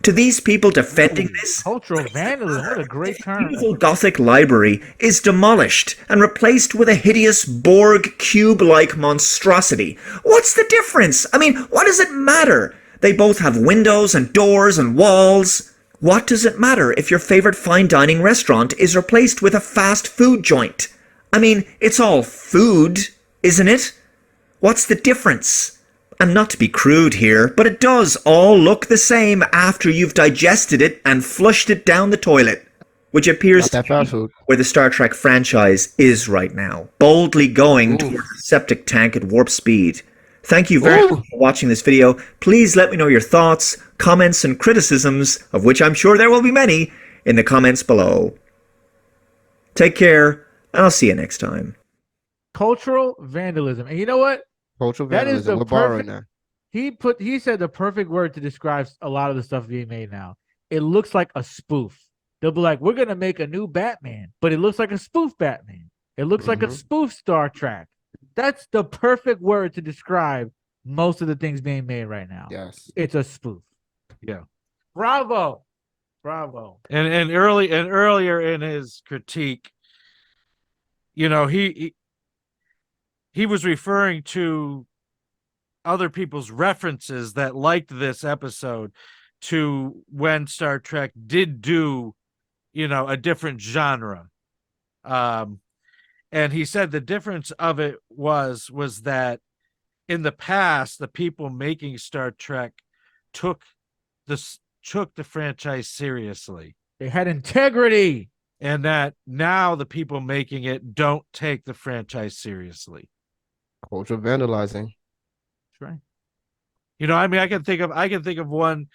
Speaker 8: To these people defending this,
Speaker 2: cultural vandalism, what a great term.
Speaker 8: Beautiful Gothic library is demolished and replaced with a hideous Borg cube-like monstrosity. What's the difference? I mean, what does it matter? They both have windows and doors and walls. What does it matter if your favorite fine dining restaurant is replaced with a fast food joint? I mean, it's all food, isn't it? What's the difference? And not to be crude here, but it does all look the same after you've digested it and flushed it down the toilet, which appears to be where the Star Trek franchise is right now, boldly going towards the septic tank at warp speed. Thank you very much for watching this video. Please let me know your thoughts, comments, and criticisms, of which I'm sure there will be many, in the comments below. Take care, and I'll see you next time.
Speaker 2: Cultural vandalism. And you know what?
Speaker 3: Cultural vandalism. We're borrowing that.
Speaker 2: He said the perfect word to describe a lot of the stuff being made now. It looks like a spoof. They'll be like, we're gonna make a new Batman, but it looks like a spoof Batman. It looks like a spoof Star Trek. That's the perfect word to describe most of the things being made right now.
Speaker 3: Yes.
Speaker 2: It's a spoof.
Speaker 1: Yeah.
Speaker 2: Bravo. Bravo.
Speaker 1: And earlier in his critique, you know, he was referring to other people's references that liked this episode to when Star Trek did do, you know, a different genre. And he said the difference of it was that in the past, the people making Star Trek took the franchise seriously.
Speaker 2: They had integrity.
Speaker 1: And that now the people making it don't take the franchise seriously.
Speaker 3: Cultural vandalizing.
Speaker 2: That's right.
Speaker 1: You know, I mean, I can think of one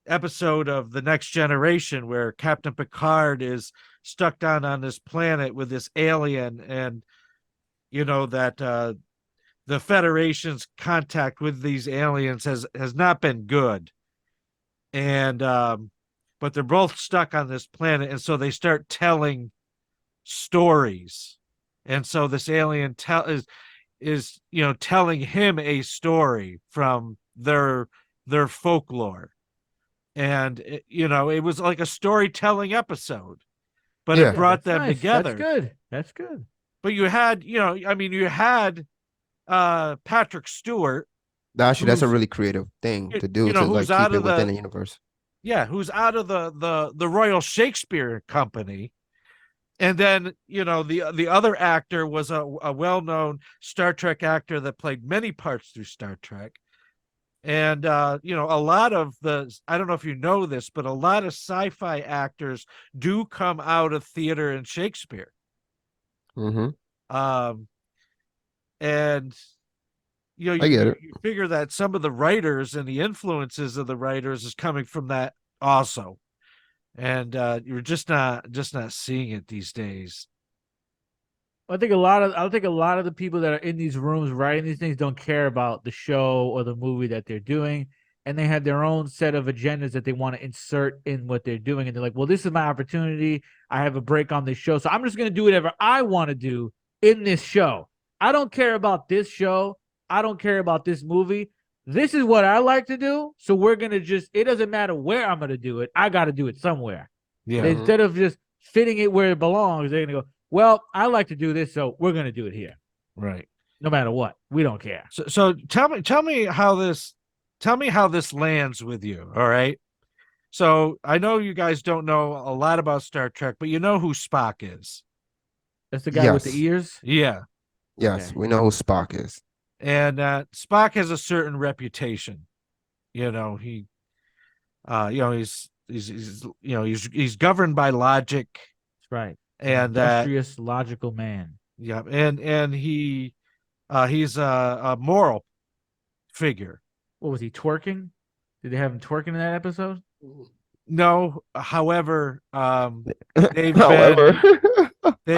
Speaker 1: episode of The Next Generation where Captain Picard is stuck down on this planet with this alien, and you know that the Federation's contact with these aliens has not been good, and but they're both stuck on this planet, and so they start telling stories, and so this alien is you know telling him a story from their folklore, and you know it was like a storytelling episode, but it brought them together.
Speaker 2: That's good.
Speaker 1: But you had, you know, I mean, you had Patrick Stewart.
Speaker 3: Actually, that's a really creative thing to do, to like keep it within the universe.
Speaker 1: Yeah, who's out of the Royal Shakespeare Company. And then, you know, the other actor was a well-known Star Trek actor that played many parts through Star Trek. And, you know, a lot of I don't know if you know this, but a lot of sci-fi actors do come out of theater and Shakespeare.
Speaker 3: Mm-hmm.
Speaker 1: And, you know, you figure that some of the writers and the influences of the writers is coming from that also. And you're just not seeing it these days.
Speaker 2: I think a lot of the people that are in these rooms writing these things don't care about the show or the movie that they're doing, and they have their own set of agendas that they want to insert in what they're doing, and they're like, well, this is my opportunity. I have a break on this show, so I'm just going to do whatever I want to do in this show. I don't care about this show. I don't care about this movie. This is what I like to do, so we're going to it doesn't matter where I'm going to do it. I got to do it somewhere.
Speaker 1: Yeah.
Speaker 2: Instead of just fitting it where it belongs, they're going to go, well, I like to do this, so we're going to do it here.
Speaker 1: Right.
Speaker 2: No matter what. We don't care.
Speaker 1: So tell me how this lands with you. All right. So I know you guys don't know a lot about Star Trek, but you know who Spock is.
Speaker 2: That's the guy with the ears?
Speaker 1: Yeah.
Speaker 3: Yes, we know who Spock is.
Speaker 1: And Spock has a certain reputation. You know, he's governed by logic.
Speaker 2: That's right.
Speaker 1: And
Speaker 2: industrious, logical man.
Speaker 1: Yeah, and he's a moral figure.
Speaker 2: What was he, twerking? Did they have him twerking in that episode?
Speaker 1: No, however, they've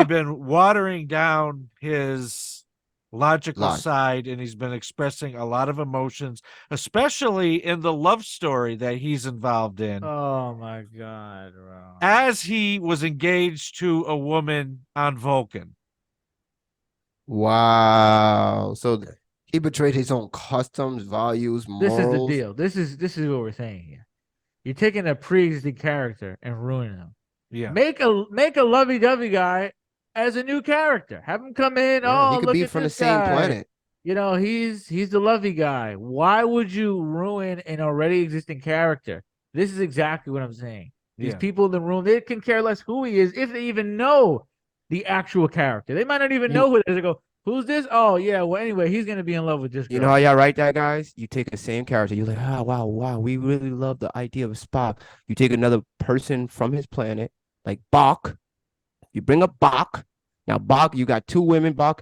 Speaker 1: been watering down his logical side, and he's been expressing a lot of emotions, especially in the love story that he's involved in.
Speaker 2: Oh my God, bro.
Speaker 1: As he was engaged to a woman on Vulcan.
Speaker 3: Wow. So he betrayed his own customs, values, morals.
Speaker 2: This is the deal. This is what we're saying here. You're taking a pre-existing character and ruining him.
Speaker 1: Yeah.
Speaker 2: Make a lovey-dovey guy as a new character. Have him come in.
Speaker 3: Yeah, he could be from the same planet.
Speaker 2: You know, he's the lovey guy. Why would you ruin an already existing character? This is exactly what I'm saying. These people in the room, they can care less who he is if they even know the actual character. They might not even know who it is. They go, who's this? Oh, yeah. Well, anyway, he's going to be in love with this girl.
Speaker 3: You know how y'all write that, guys? You take the same character. You're like, wow. We really love the idea of Spock. You take another person from his planet, like Bach. You bring up Bach. Now, Bach, you got two women. Bach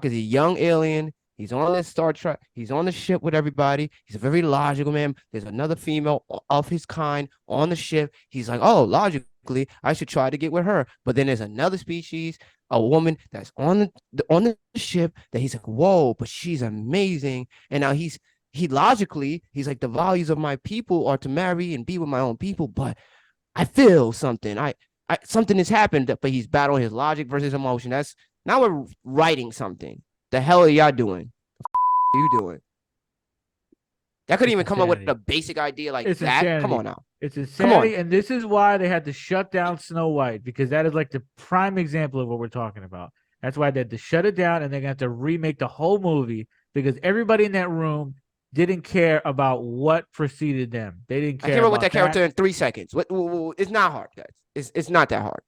Speaker 3: is a young alien. He's on the Star Trek. He's on the ship with everybody. He's a very logical man. There's another female of his kind on the ship. He's like, oh, logically, I should try to get with her. But then there's another species, a woman that's on the ship that he's like, whoa, but she's amazing. And now he's like, the values of my people are to marry and be with my own people. But I feel something. Something has happened, but he's battling his logic versus emotion. Now we're writing something. The hell are y'all doing? What are you doing? That couldn't even come up with a basic idea like that.
Speaker 2: Insanity.
Speaker 3: Come on now.
Speaker 2: It's
Speaker 3: Come on.
Speaker 2: insanity, and this is why they had to shut down Snow White, because that is like the prime example of what we're talking about. That's why they had to shut it down, and they're gonna have to remake the whole movie because everybody in that room didn't care about what preceded them. They didn't
Speaker 3: I
Speaker 2: care
Speaker 3: came up with
Speaker 2: about
Speaker 3: that character in 3 seconds. It's not hard, guys. It's not that hard.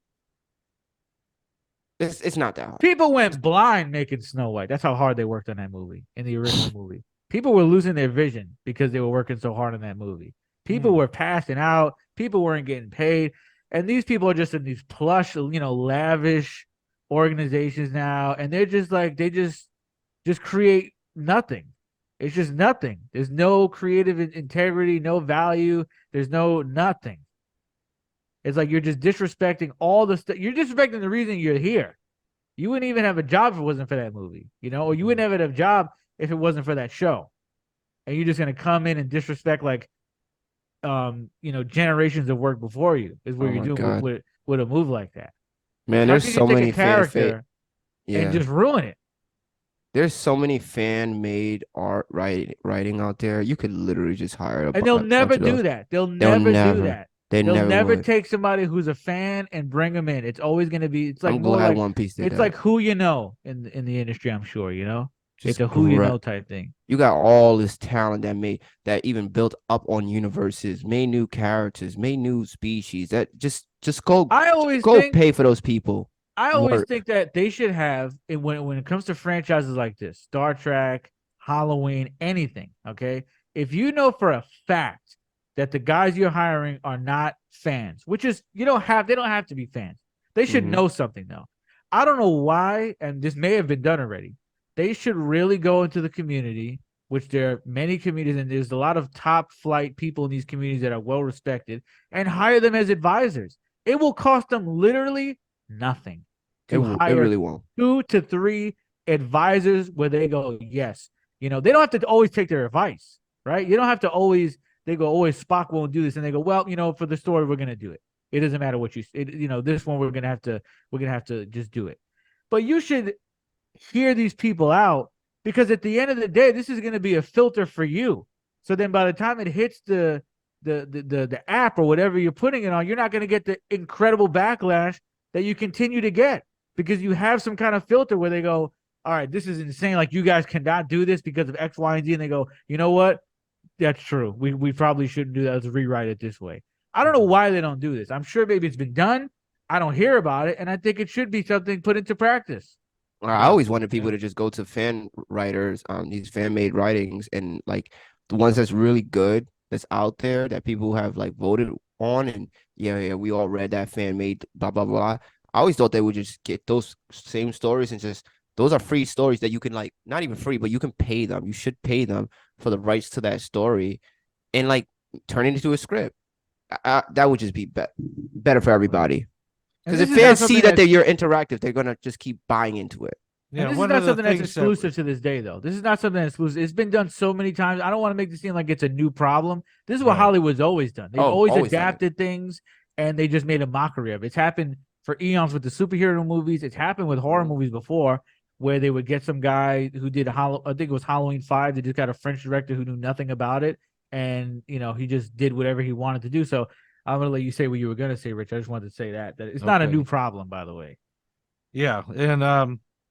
Speaker 3: It's not that hard.
Speaker 2: People went blind making Snow White. That's how hard they worked on that movie in the original movie. People were losing their vision because they were working so hard on that movie. People were passing out. People weren't getting paid. And these people are just in these plush, lavish organizations now. And they're just like, they just create nothing. It's just nothing. There's no creative integrity, no value. There's no nothing. It's like you're just disrespecting all the stuff. You're disrespecting the reason you're here. You wouldn't even have a job if it wasn't for that movie, or you wouldn't have a job if it wasn't for that show. And you're just gonna come in and disrespect generations of work before you is what you're doing with a move like that.
Speaker 3: Man,
Speaker 2: How
Speaker 3: there's
Speaker 2: can you
Speaker 3: so
Speaker 2: take
Speaker 3: many
Speaker 2: a character and just ruin it.
Speaker 3: There's so many fan-made art writing out there. You could literally just hire
Speaker 2: And they'll never do that. They'll never do that. They'll never
Speaker 3: would.
Speaker 2: take somebody who's a fan and bring them in. It's always going to be. It's like
Speaker 3: I'm
Speaker 2: more
Speaker 3: glad
Speaker 2: like
Speaker 3: One Piece did
Speaker 2: it's
Speaker 3: that.
Speaker 2: Like who you know in the industry. I'm sure
Speaker 3: Just
Speaker 2: it's a who you
Speaker 3: gra-
Speaker 2: know type thing.
Speaker 3: You got all this talent that even built up on universes, made new characters, made new species. That just go.
Speaker 2: I always
Speaker 3: go
Speaker 2: think,
Speaker 3: pay for those people.
Speaker 2: I always
Speaker 3: work.
Speaker 2: think that they should have when it comes to franchises like this, Star Trek, Halloween, anything. Okay, if you know for a fact that the guys you're hiring are not fans, which is they don't have to be fans. They should know something though. I don't know why, and this may have been done already. They should really go into the community, which there are many communities, and there's a lot of top flight people in these communities that are well respected, and hire them as advisors. It will cost them literally nothing to hire
Speaker 3: it really won't.
Speaker 2: 2 to 3 advisors where they go, yes. They don't have to always take their advice, right? You don't have to always. They go, always Spock won't do this, and they go, well, for the story we're gonna do it. It doesn't matter what this one we're gonna have to just do it. But you should hear these people out, because at the end of the day, this is gonna be a filter for you. So then by the time it hits the app or whatever you're putting it on, you're not gonna get the incredible backlash that you continue to get, because you have some kind of filter where they go, all right, this is insane. Like, you guys cannot do this because of X, Y, and Z. And they go, you know what? That's true. We probably shouldn't do that. Let's rewrite it this way. I don't know why they don't do this. I'm sure maybe it's been done. I don't hear about it, and I think it should be something put into practice.
Speaker 3: I always wanted people to just go to fan writers, these fan-made writings, and like the ones that's really good, that's out there, that people have like voted on, and we all read that fan-made blah blah blah. I always thought they would just get those same stories and just. Those are free stories that you can not even free, but you can pay them. You should pay them for the rights to that story and turn it into a script. That would just be better for everybody. Because if fans see that you're interactive, they're going to just keep buying into it.
Speaker 2: Yeah, this is not something that's exclusive to this day, though. This is not something that's exclusive. It's been done so many times. I don't want to make this seem like it's a new problem. This is what Hollywood's always done. They've always adapted things, and they just made a mockery of it. It's happened for eons with the superhero movies. It's happened with horror movies before, where they would get some guy who did I think it was Halloween 5. They just got a French director who knew nothing about it. And, he just did whatever he wanted to do. So I'm going to let you say what you were going to say, Rich. I just wanted to say that it's not a new problem, by the way.
Speaker 1: Yeah. And,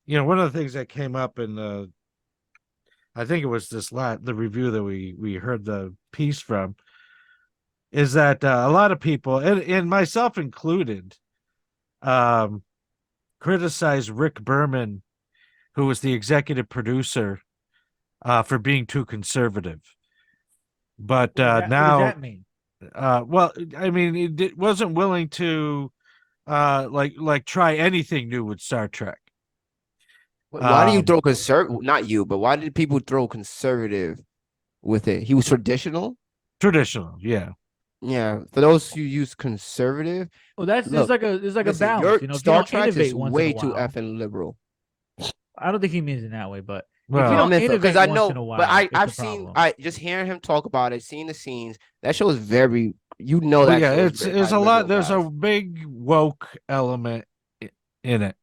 Speaker 1: one of the things that came up in I think it was the review that we heard the piece from, is that a lot of people, and myself included, criticized Rick Berman, who was the executive producer, for being too conservative. But now,
Speaker 2: what does that mean?
Speaker 1: Well, I mean, it wasn't willing to try anything new with Star Trek.
Speaker 3: Why do you throw conservative? Not you, but why did people throw conservative with it? He was traditional.
Speaker 1: Traditional, yeah.
Speaker 3: Yeah, for those who use conservative,
Speaker 2: well, there's like a balance.
Speaker 3: Star Trek is way too effing liberal.
Speaker 2: I don't think he means it that way, but
Speaker 3: well, because I know, but I've
Speaker 2: seen,
Speaker 3: just hearing him talk about it, seeing the scenes. That show is very, that.
Speaker 1: Yeah, it's a lot. There's a big woke element in it,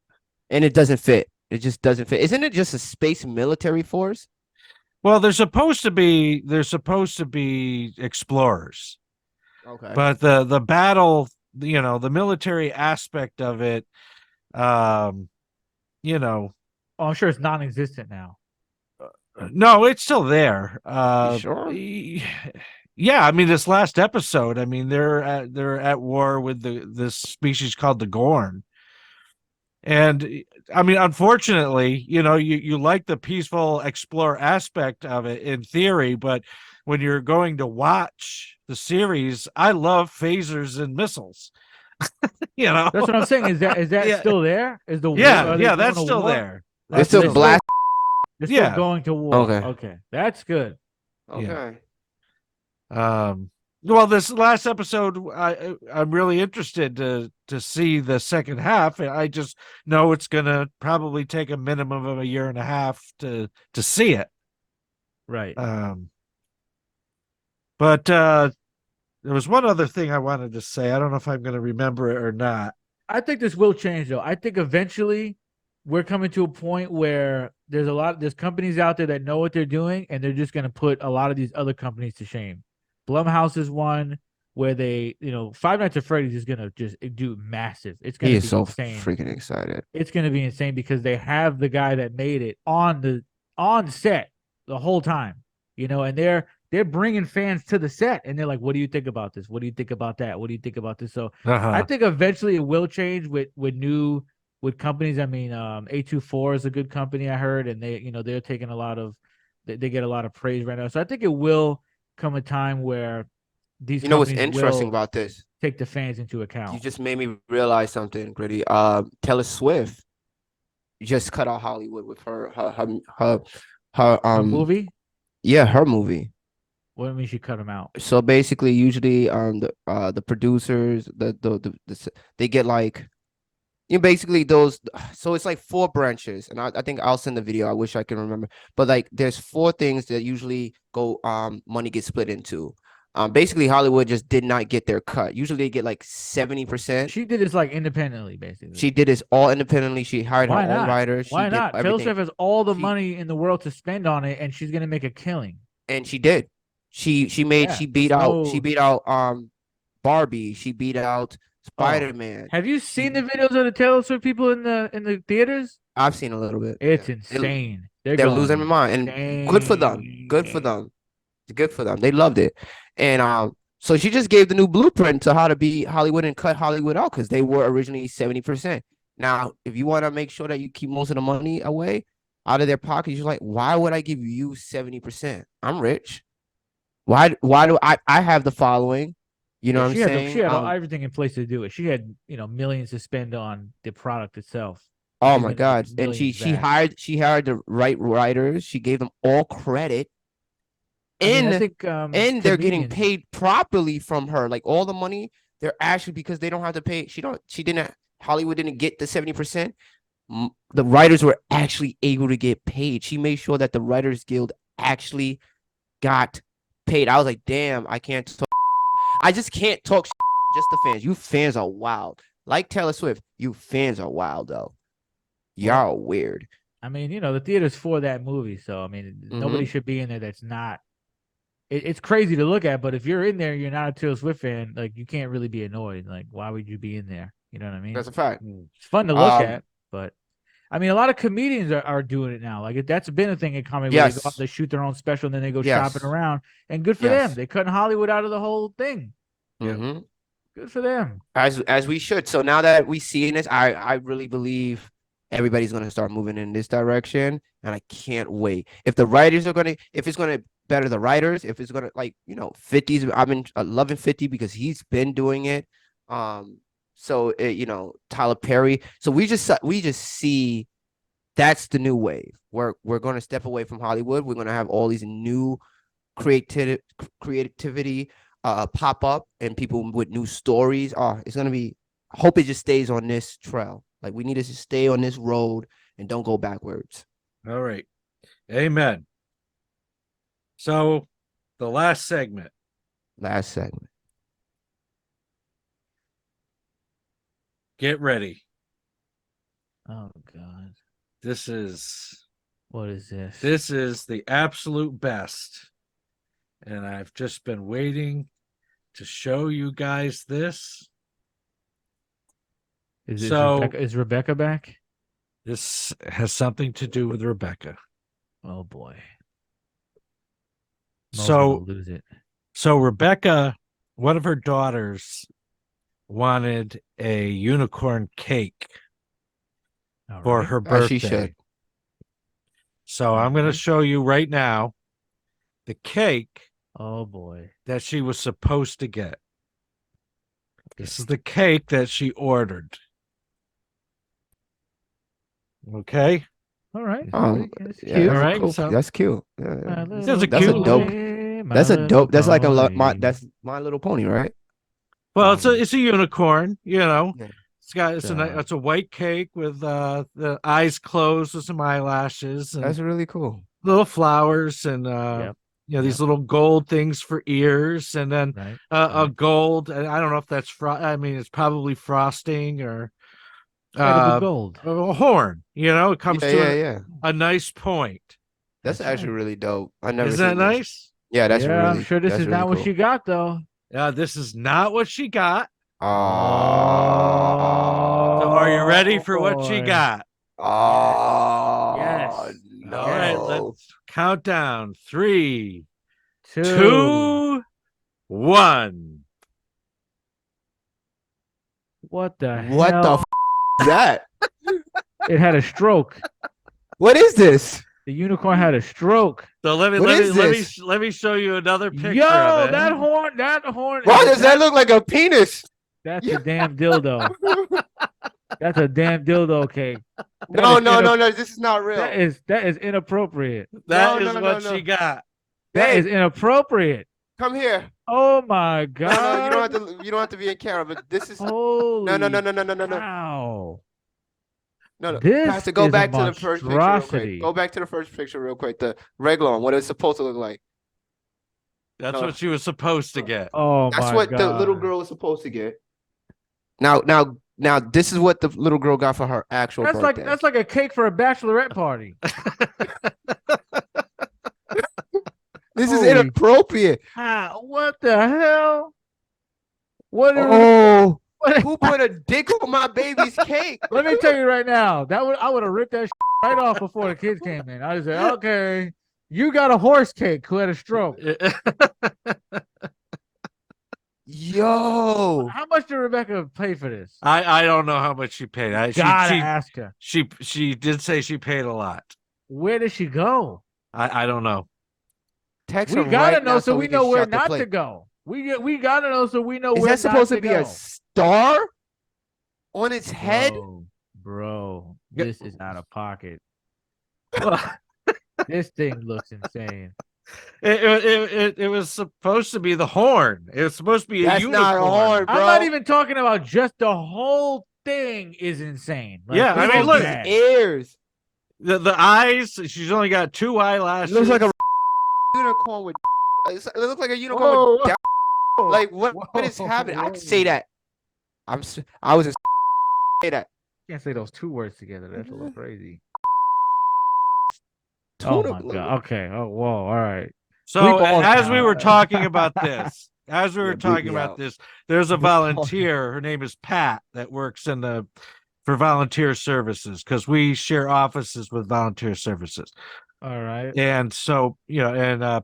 Speaker 3: and it doesn't fit. It just doesn't fit. Isn't it just a space military force?
Speaker 1: Well, they're supposed to be explorers.
Speaker 3: Okay.
Speaker 1: But the battle, the military aspect of it, you know,
Speaker 2: Oh, I'm sure it's non-existent now.
Speaker 1: no, it's still there.
Speaker 3: You sure?
Speaker 1: Yeah, I mean, this last episode, I mean, they're at war with this species called the Gorn. And I mean, unfortunately, you like the peaceful explore aspect of it in theory, but when you're going to watch the series, I love phasers and missiles.
Speaker 2: That's what I'm saying. Is that
Speaker 1: Yeah.
Speaker 2: still there? Is the war?
Speaker 1: Yeah,
Speaker 2: Are they
Speaker 1: yeah,
Speaker 2: going
Speaker 1: that's
Speaker 2: to
Speaker 1: still
Speaker 2: war?
Speaker 1: there.
Speaker 3: They're
Speaker 1: That's
Speaker 3: still
Speaker 1: still
Speaker 3: blast.
Speaker 2: They're still
Speaker 1: Yeah.
Speaker 2: going to war.
Speaker 3: Okay.
Speaker 2: Okay, that's good.
Speaker 3: Okay.
Speaker 1: Well, this last episode, I'm really interested to see the second half. I just know it's gonna probably take a minimum of a year and a half to see it.
Speaker 2: Right.
Speaker 1: But there was one other thing I wanted to say. I don't know if I'm gonna remember it or not.
Speaker 2: I think this will change though. I think eventually we're coming to a point where there's companies out there that know what they're doing and they're just going to put a lot of these other companies to shame. Blumhouse is one where they, Five Nights at Freddy's is going to just do massive. It's going
Speaker 3: He
Speaker 2: to be
Speaker 3: is so
Speaker 2: insane.
Speaker 3: freaking excited.
Speaker 2: It's going to be insane because they have the guy that made it on set the whole time, and they're bringing fans to the set and they're like, what do you think about this? What do you think about that? What do you think about this? So I think eventually it will change with companies. I mean, A24 is a good company, I heard, and they're taking they get a lot of praise right now. So I think it will come a time where these
Speaker 3: What's
Speaker 2: companies
Speaker 3: interesting
Speaker 2: will
Speaker 3: about this?
Speaker 2: take the fans into account.
Speaker 3: You just made me realize something, Griddy. Taylor Swift just cut out Hollywood with her
Speaker 2: movie?
Speaker 3: Yeah, her movie.
Speaker 2: What do you mean she cut them out?
Speaker 3: So basically, usually the producers, they get like, basically those. So it's like 4 branches, and I think I'll send the video. I wish I can remember, but like there's 4 things that usually go money gets split into. Basically Hollywood just did not get their cut. Usually they get like 70%.
Speaker 2: She did this like independently, basically.
Speaker 3: She did this all independently. She hired her
Speaker 2: Why
Speaker 3: own
Speaker 2: not?
Speaker 3: writers.
Speaker 2: Why
Speaker 3: She did
Speaker 2: not? Taylor
Speaker 3: everything.
Speaker 2: Swift has all the money in the world to spend on it, and she's gonna make a killing.
Speaker 3: And she did. She beat out Barbie. She beat out Spider-Man.
Speaker 2: Have you seen the videos of the Taylor Swift people in the theaters?
Speaker 3: I've seen a little bit.
Speaker 2: It's insane.
Speaker 3: They're losing their mind, and good for them. Good for them. Good for them. They loved it. And so she just gave the new blueprint to how to be Hollywood and cut Hollywood out because they were originally 70%. Now, if you want to make sure that you keep most of the money away out of their pockets, you're like, why would I give you 70%? I'm rich. Why do I have the following? You know what I'm saying?
Speaker 2: She had everything in place to do it. She had, millions to spend on the product itself.
Speaker 3: Oh my God. And she hired the right writers. She gave them all credit. And they're getting paid properly from her. Like all the money, they're actually, because they don't have to pay. Hollywood didn't get the 70%. The writers were actually able to get paid. She made sure that the Writers Guild actually got paid. I was like, damn, I can't talk. I just can't talk just the fans. You fans are wild. Like Taylor Swift, you fans are wild though. Y'all are weird.
Speaker 2: I mean, the theater's for that movie, so I mean, nobody should be in there that's not. It's crazy to look at, but if you're in there, you're not a Taylor Swift fan. Like, you can't really be annoyed. Like, why would you be in there? You know what I mean?
Speaker 3: That's a fact.
Speaker 2: It's fun to look at, but I mean, a lot of comedians are doing it now. Like, that's been a thing in comedy. Where they shoot their own special and then they go shopping around. And good for them. They cutting Hollywood out of the whole thing.
Speaker 3: Mm-hmm.
Speaker 2: Good for them.
Speaker 3: As we should. So now that we see in this, I really believe everybody's going to start moving in this direction, and I can't wait. If the writers if it's going to better the writers, if it's going to 50s, I've been loving 50 because he's been doing it. So Tyler Perry. So we just see that's the new wave. We're going to step away from Hollywood. We're going to have all these new creativity pop up and people with new stories. It's going to be. I hope it just stays on this trail. Like, we need to just stay on this road and don't go backwards.
Speaker 1: All right. Amen. So the last segment. Get ready.
Speaker 2: Oh God.
Speaker 1: What is this?
Speaker 2: This
Speaker 1: This is the absolute best. And I've just been waiting to show you guys this.
Speaker 2: Is
Speaker 1: So-
Speaker 2: Rebecca back?
Speaker 1: This has something to do with Rebecca.
Speaker 2: Oh boy. Mo's
Speaker 1: So,
Speaker 2: gonna lose it.
Speaker 1: so Rebecca, one of her daughters, wanted a unicorn cake
Speaker 2: All
Speaker 1: for
Speaker 2: right.
Speaker 1: her
Speaker 3: As
Speaker 1: birthday.
Speaker 3: she should.
Speaker 1: So I'm going to show you right now the cake
Speaker 2: Oh boy.
Speaker 1: that she was supposed to get. This is the cake that she ordered. Okay.
Speaker 2: All right.
Speaker 3: Oh,
Speaker 2: That's
Speaker 3: yeah,
Speaker 2: cute.
Speaker 3: that's
Speaker 1: All right,
Speaker 3: cool.
Speaker 1: so-
Speaker 3: That's cute. Yeah,
Speaker 2: My
Speaker 3: yeah.
Speaker 2: little
Speaker 1: That's a
Speaker 3: That's a
Speaker 1: cute
Speaker 3: dope.
Speaker 2: pony, my
Speaker 3: That's a
Speaker 2: little
Speaker 3: dope. That's like a lot.
Speaker 2: pony.
Speaker 3: That's My Little Pony, right?
Speaker 1: Well, it's a unicorn, you know.
Speaker 3: Yeah.
Speaker 1: It's a white cake with the eyes closed with some eyelashes and
Speaker 3: That's really cool.
Speaker 1: little flowers and
Speaker 2: Yep.
Speaker 1: these little gold things for ears, and then
Speaker 2: Right.
Speaker 1: a gold. And I don't know if that's it's probably frosting or
Speaker 2: Incredible gold.
Speaker 1: a horn. You know, it comes to
Speaker 3: Yeah.
Speaker 1: a nice point.
Speaker 3: That's
Speaker 2: That's
Speaker 3: actually
Speaker 2: right.
Speaker 3: really dope. I never.
Speaker 1: Isn't that
Speaker 3: seen this.
Speaker 1: nice?
Speaker 3: Yeah, that's
Speaker 2: yeah,
Speaker 3: really.
Speaker 2: I'm sure this
Speaker 3: that's
Speaker 2: is
Speaker 3: really
Speaker 2: not what
Speaker 3: cool.
Speaker 2: she got though.
Speaker 1: This is not what she got.
Speaker 3: Oh.
Speaker 1: So are you ready for what she
Speaker 2: boy.
Speaker 1: got?
Speaker 3: Oh.
Speaker 2: Yes.
Speaker 3: No.
Speaker 1: All right, let's count down. 3,
Speaker 2: Two.
Speaker 1: 2, 1.
Speaker 2: What the
Speaker 3: What the
Speaker 2: hell?
Speaker 3: f- is that?
Speaker 2: It had a stroke.
Speaker 3: What is this?
Speaker 2: The unicorn had a stroke.
Speaker 1: So let
Speaker 3: What is
Speaker 1: me
Speaker 3: this?
Speaker 1: let me show you another picture
Speaker 2: Yo,
Speaker 1: of it.
Speaker 2: that horn.
Speaker 3: Why does that look like a penis?
Speaker 2: That's a damn dildo. That's a damn dildo cake.
Speaker 3: No,
Speaker 2: is
Speaker 3: no. This is not real.
Speaker 2: That is inappropriate.
Speaker 1: That
Speaker 3: No,
Speaker 1: is
Speaker 3: no,
Speaker 1: what
Speaker 3: no.
Speaker 1: she got.
Speaker 2: That
Speaker 3: Hey,
Speaker 2: is inappropriate.
Speaker 3: come here.
Speaker 2: Oh my
Speaker 3: No,
Speaker 2: god.
Speaker 3: you don't have to be in camera, but this is
Speaker 2: Holy
Speaker 3: no.
Speaker 2: Wow.
Speaker 3: No.
Speaker 2: This
Speaker 3: Pastor, go
Speaker 2: is a
Speaker 3: back to the first picture real
Speaker 2: monstrosity.
Speaker 3: quick. Go back to the first picture real quick. The regular one, what it's supposed to look like.
Speaker 1: That's
Speaker 3: No.
Speaker 1: what she was supposed to get.
Speaker 2: Oh
Speaker 3: That's
Speaker 2: my
Speaker 3: what
Speaker 2: god.
Speaker 3: the little girl was supposed to get. Now, this is what the little girl got for her actual birthday.
Speaker 2: That's like a cake for a bachelorette party.
Speaker 3: This is
Speaker 2: Holy-
Speaker 3: inappropriate.
Speaker 2: What the hell? What are
Speaker 3: Oh,
Speaker 2: what-
Speaker 3: who put a dick on my baby's cake?
Speaker 2: Let me tell you right now, I would have ripped that right off before the kids came in. I just said, okay, you got a horse cake who had a stroke.
Speaker 3: Yo,
Speaker 2: How much did Rebecca pay for this?
Speaker 1: I don't know how much she paid.
Speaker 2: Gotta ask her.
Speaker 1: She did say she paid a lot.
Speaker 2: Where did she go?
Speaker 1: I don't know.
Speaker 3: text
Speaker 2: We
Speaker 3: her
Speaker 2: gotta
Speaker 3: right
Speaker 2: know
Speaker 3: now
Speaker 2: so we
Speaker 3: can
Speaker 2: know where
Speaker 3: shut the
Speaker 2: not
Speaker 3: play.
Speaker 2: to go. We gotta know so we know
Speaker 3: Is
Speaker 2: where
Speaker 3: that supposed
Speaker 2: not
Speaker 3: to be
Speaker 2: go.
Speaker 3: a star on its head?
Speaker 2: Bro, this is out of pocket. This thing looks insane.
Speaker 1: It was supposed to be the horn. It was supposed to be a
Speaker 3: That's
Speaker 1: unicorn.
Speaker 3: not a horn, bro.
Speaker 2: I'm not even talking about just the whole thing is insane.
Speaker 1: Yeah, I
Speaker 2: this
Speaker 1: mean,
Speaker 2: is
Speaker 1: look,
Speaker 2: bad.
Speaker 3: Ears.
Speaker 1: The eyes. She's only got 2
Speaker 3: It
Speaker 1: eyelashes.
Speaker 3: looks like a unicorn with. It looks like a unicorn
Speaker 2: Whoa,
Speaker 3: with. Like what is happening? I'd say that. I was in. Say that.
Speaker 2: Can't say those 2 words together. That's a little crazy.
Speaker 3: Total
Speaker 2: Oh my
Speaker 3: blue.
Speaker 2: god. Okay. Oh whoa. All right.
Speaker 1: So
Speaker 2: Bleep all
Speaker 1: as we
Speaker 2: now.
Speaker 1: were talking about this, as we were
Speaker 3: Yeah, bleep
Speaker 1: talking
Speaker 3: me
Speaker 1: about
Speaker 3: out.
Speaker 1: this, there's a
Speaker 2: Bleep all
Speaker 1: volunteer. Her name is Pat that works for volunteer services because we share offices with volunteer services.
Speaker 2: All right.
Speaker 1: And so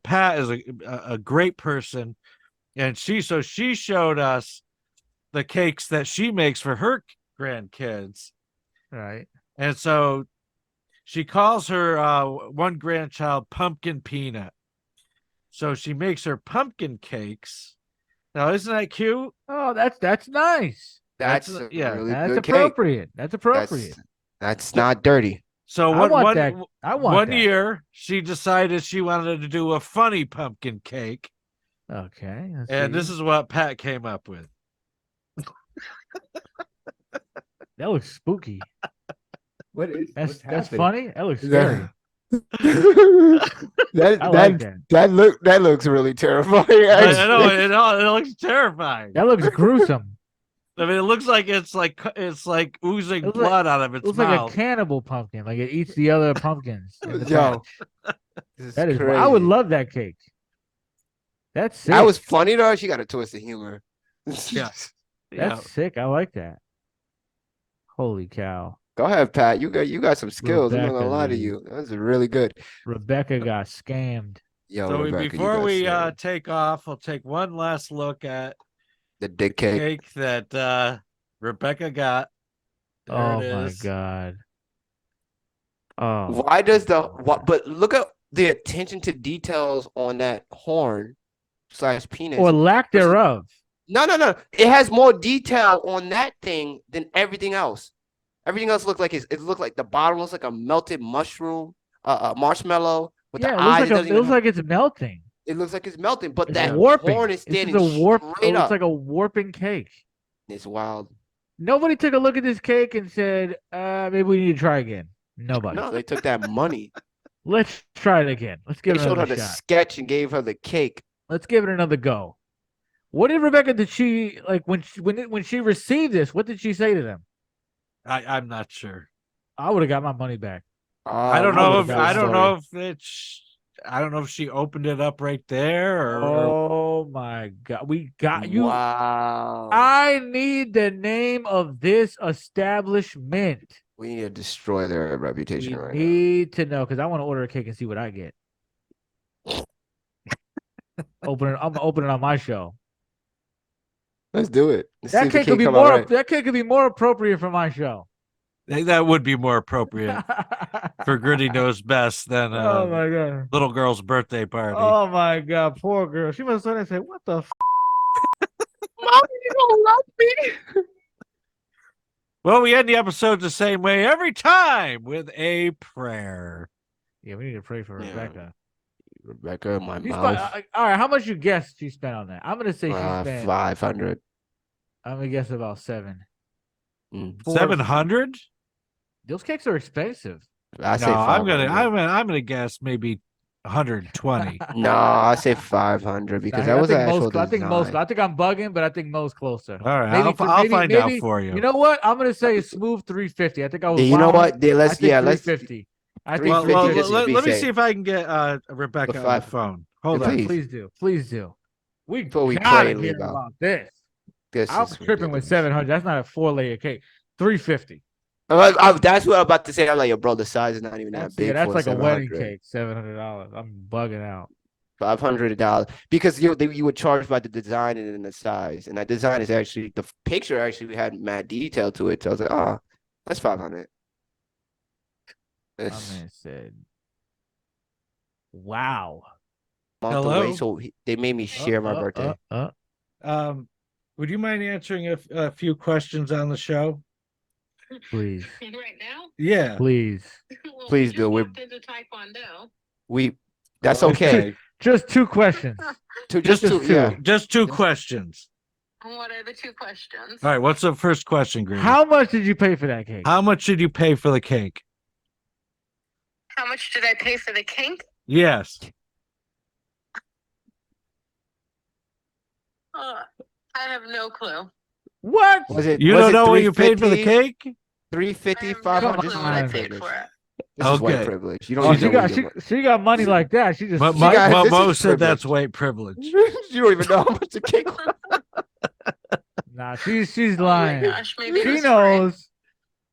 Speaker 1: Pat is a great person, and she showed us the cakes that she makes for her grandkids.
Speaker 2: Right.
Speaker 1: And so she calls her one grandchild Pumpkin Peanut. So she makes her pumpkin cakes. Now, isn't that cute?
Speaker 2: Oh, that's nice.
Speaker 3: That's
Speaker 1: That's-
Speaker 3: a
Speaker 1: yeah,
Speaker 3: really
Speaker 2: That's
Speaker 3: good cake.
Speaker 2: appropriate. That's appropriate.
Speaker 3: That's not dirty.
Speaker 1: So
Speaker 2: I want that. I want
Speaker 1: one
Speaker 2: that.
Speaker 1: year she decided she wanted to do a funny pumpkin cake,
Speaker 2: Okay. let's
Speaker 1: and
Speaker 2: see.
Speaker 1: this is what Pat came up with.
Speaker 2: That looks spooky.
Speaker 3: What is
Speaker 2: That's funny. That looks
Speaker 3: Yeah.
Speaker 2: scary.
Speaker 3: that
Speaker 2: I like that.
Speaker 3: that looks really terrifying.
Speaker 1: I know it looks terrifying.
Speaker 2: That looks gruesome.
Speaker 1: I mean, it looks like it's like oozing
Speaker 2: It looks
Speaker 1: blood out of its
Speaker 2: It looks
Speaker 1: mouth.
Speaker 2: like a cannibal pumpkin. Like it eats the other pumpkins. in the
Speaker 3: Yo,
Speaker 2: patch.
Speaker 3: This
Speaker 2: That is.
Speaker 3: crazy.
Speaker 2: I would love that cake. That's sick.
Speaker 3: That was funny though. She got a twist of humor.
Speaker 1: Yeah.
Speaker 2: That's sick. I like that. Holy cow.
Speaker 3: Go ahead, Pat. You got some skills. I'm not gonna
Speaker 2: Rebecca,
Speaker 3: lie to
Speaker 2: dude.
Speaker 3: you. That's really good.
Speaker 2: Rebecca got scammed.
Speaker 3: Yo,
Speaker 1: So
Speaker 3: Rebecca,
Speaker 1: before
Speaker 3: you
Speaker 1: we
Speaker 3: got
Speaker 1: take off, we'll take one last look at
Speaker 3: the dick cake.
Speaker 1: cake that Rebecca got. There
Speaker 2: Oh
Speaker 1: it
Speaker 2: my
Speaker 1: is.
Speaker 2: god. Oh.
Speaker 3: Why does but look at the attention to details on that horn / penis.
Speaker 2: Or lack thereof.
Speaker 3: No. It has more detail on that thing than everything else. Everything else looked like it looked like the bottom looks like a melted mushroom, marshmallow with
Speaker 2: Yeah,
Speaker 3: the
Speaker 2: it
Speaker 3: eyes.
Speaker 2: looks like it's melting.
Speaker 3: It looks like it's melting, but
Speaker 2: It's
Speaker 3: that
Speaker 2: warping.
Speaker 3: horn is
Speaker 2: This
Speaker 3: standing
Speaker 2: is a warp.
Speaker 3: straight
Speaker 2: It's
Speaker 3: up.
Speaker 2: like a warping cake.
Speaker 3: It's wild.
Speaker 2: Nobody took a look at this cake and said, maybe we need to try again. Nobody.
Speaker 3: No, they took that money.
Speaker 2: Let's try it again. Let's give
Speaker 3: They
Speaker 2: it
Speaker 3: showed her
Speaker 2: another
Speaker 3: the
Speaker 2: shot.
Speaker 3: sketch and gave her the cake.
Speaker 2: Let's give it another go. What did Rebecca? Did she like when she received this? What did she say to them?
Speaker 1: I'm not sure.
Speaker 2: I would have got my money back.
Speaker 1: I don't know if
Speaker 3: full
Speaker 1: I don't
Speaker 3: story.
Speaker 1: know if it's I don't know if she opened it up right there or
Speaker 2: Oh my god, we got you.
Speaker 3: Wow.
Speaker 2: I need the name of this establishment.
Speaker 3: We need to destroy their reputation
Speaker 2: We
Speaker 3: right
Speaker 2: need to know because I want to order a cake and see what I get. I'm gonna open it on my show.
Speaker 3: now. Let's do it. Let's see
Speaker 2: That
Speaker 3: if the
Speaker 2: cake could be
Speaker 3: come out
Speaker 2: more.
Speaker 3: right.
Speaker 2: That cake could be more appropriate for my show.
Speaker 1: that would be more appropriate for Griddy Knows Best than
Speaker 2: Oh my god.
Speaker 1: little girl's birthday party.
Speaker 2: Oh my god, poor girl. She must have and say, "What the?
Speaker 3: Mom, you don't love me.
Speaker 1: Well, we end the episode the same way every time with a prayer.
Speaker 2: Yeah, we need to pray for
Speaker 3: Yeah.
Speaker 2: Rebecca.
Speaker 3: Rebecca, my
Speaker 2: She
Speaker 3: mouth.
Speaker 2: spent, all right, how much you guess she spent on that? I'm gonna say she spent.
Speaker 3: 500.
Speaker 2: I'm gonna guess about 7.
Speaker 3: Mm.
Speaker 1: 700?
Speaker 2: Those cakes are expensive.
Speaker 3: I say
Speaker 1: No,
Speaker 3: 500.
Speaker 1: I'm gonna guess maybe 120.
Speaker 3: No, I say 500 because that was an actual
Speaker 2: I think most.
Speaker 3: design.
Speaker 2: I think I'm bugging, but I think most closer.
Speaker 1: All right,
Speaker 2: Maybe
Speaker 1: I'll find out for you.
Speaker 2: You know what? I'm gonna say a smooth 350. I think I was.
Speaker 3: Yeah, you know
Speaker 2: wilding.
Speaker 3: what? Yeah, let's-
Speaker 2: I think
Speaker 3: yeah, let's-
Speaker 2: 350. I think
Speaker 1: Well,
Speaker 3: 350 just to
Speaker 1: let
Speaker 3: be
Speaker 1: me
Speaker 3: safe.
Speaker 1: see if I can get Rebecca on the
Speaker 3: five-
Speaker 1: phone. Hold
Speaker 3: Yeah,
Speaker 1: on.
Speaker 3: please.
Speaker 2: Please do. We
Speaker 3: Before we
Speaker 2: gotta
Speaker 3: pray,
Speaker 2: hear
Speaker 3: leave out.
Speaker 2: about this.
Speaker 3: This
Speaker 2: I'm
Speaker 3: is
Speaker 2: tripping with
Speaker 3: ridiculous.
Speaker 2: 700. That's not a 4-layer cake. 350.
Speaker 3: That's what I'm about to say. I'm like, yo, bro, the size is not even that big.
Speaker 2: That's
Speaker 3: for
Speaker 2: like a wedding
Speaker 3: 700.
Speaker 2: cake. $700. I'm bugging out.
Speaker 3: $500 because you would charge by the design and then the size, and that design is actually the picture actually had mad detail to it. So I was like, oh, that's 500.
Speaker 2: My man said, "Wow."
Speaker 3: Month
Speaker 1: Hello?
Speaker 3: away, so they made me share my birthday.
Speaker 1: Would you mind answering a few questions on the show?
Speaker 2: Please,
Speaker 9: Right now?
Speaker 1: Yeah.
Speaker 2: please.
Speaker 9: Well,
Speaker 3: Please
Speaker 9: we
Speaker 3: do.
Speaker 9: just
Speaker 3: We're-
Speaker 9: walked into Taekwondo.
Speaker 3: That's okay.
Speaker 2: Just 2 questions.
Speaker 3: Just two, yeah.
Speaker 1: Just 2 questions.
Speaker 9: And what are the 2 questions?
Speaker 1: All right. What's the first question, Green?
Speaker 2: How much did you pay for that cake?
Speaker 1: How much did you pay for the cake?
Speaker 9: How much did I pay for the cake?
Speaker 1: Yes.
Speaker 9: I have no clue.
Speaker 2: What?
Speaker 3: Was it?
Speaker 1: You
Speaker 3: was
Speaker 1: don't
Speaker 3: it
Speaker 1: know what you paid for the
Speaker 3: 350?
Speaker 1: cake?
Speaker 3: 350,
Speaker 9: I have no
Speaker 3: 500.
Speaker 9: clue
Speaker 3: This is
Speaker 9: what I
Speaker 3: white
Speaker 9: paid
Speaker 3: privilege.
Speaker 9: for it.
Speaker 3: This is white
Speaker 1: Okay.
Speaker 3: privilege. You don't
Speaker 2: Oh,
Speaker 3: need to know
Speaker 2: she got money like that. She just.
Speaker 1: But
Speaker 3: She
Speaker 1: Mo,
Speaker 3: got-
Speaker 1: Mo,
Speaker 3: this
Speaker 1: Mo
Speaker 3: is
Speaker 1: said that's
Speaker 3: privilege.
Speaker 1: white privilege.
Speaker 3: you don't even know how much the cake was.
Speaker 2: Nah, she's
Speaker 9: Oh my
Speaker 2: lying.
Speaker 9: gosh, maybe it
Speaker 2: She
Speaker 9: was free.
Speaker 2: knows.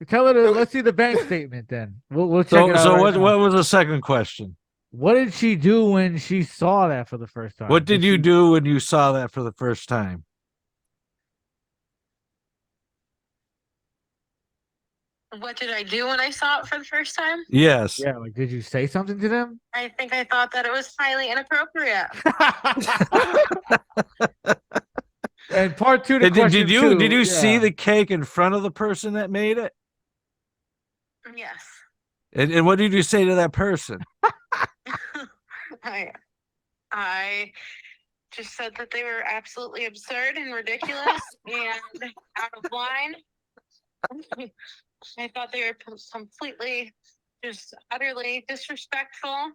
Speaker 2: Tell her to. Let's see the bank statement. Then we'll check it out.
Speaker 1: So
Speaker 2: right
Speaker 1: what?
Speaker 2: now.
Speaker 1: What was the second question?
Speaker 2: What did she do when she saw that for the first time?
Speaker 1: What did you do when you saw that for the first time?
Speaker 9: What did I do when I saw it for the first time?
Speaker 1: Yes.
Speaker 2: Yeah, like did you say something to them?
Speaker 9: I think I thought that it was highly inappropriate.
Speaker 2: And part 2 to
Speaker 1: And
Speaker 2: question
Speaker 1: did you
Speaker 2: 2,
Speaker 1: see
Speaker 2: yeah.
Speaker 1: the cake in front of the person that made it?
Speaker 9: Yes.
Speaker 1: And what did you say to that person?
Speaker 9: I just said that they were absolutely absurd and ridiculous and out of line. I thought they were completely, just utterly disrespectful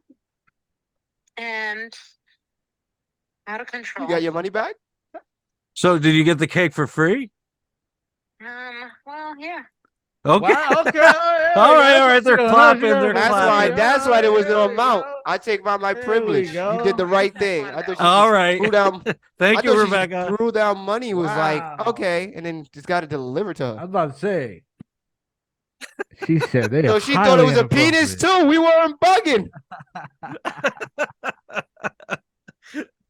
Speaker 9: and out of control.
Speaker 3: You got your money back?
Speaker 1: So did you get the cake for free?
Speaker 9: Well, yeah.
Speaker 1: Okay.
Speaker 2: Wow, okay.
Speaker 1: All right. They're clapping. They're clapping.
Speaker 3: That's why there was no
Speaker 2: There we
Speaker 3: amount.
Speaker 2: go.
Speaker 3: I take by my
Speaker 2: There we
Speaker 3: privilege. You
Speaker 2: go.
Speaker 3: did the right thing. I thought she
Speaker 1: All
Speaker 3: just
Speaker 1: right.
Speaker 3: threw down. I
Speaker 1: Thank you,
Speaker 3: thought she just
Speaker 1: Rebecca.
Speaker 3: threw down money. Was like
Speaker 2: Wow.
Speaker 3: okay, and then just got it delivered to
Speaker 2: I was
Speaker 3: her.
Speaker 2: about to say. She said they
Speaker 3: So
Speaker 2: are
Speaker 3: she thought it
Speaker 2: highly
Speaker 3: was a penis
Speaker 2: inappropriate.
Speaker 3: too. We weren't bugging.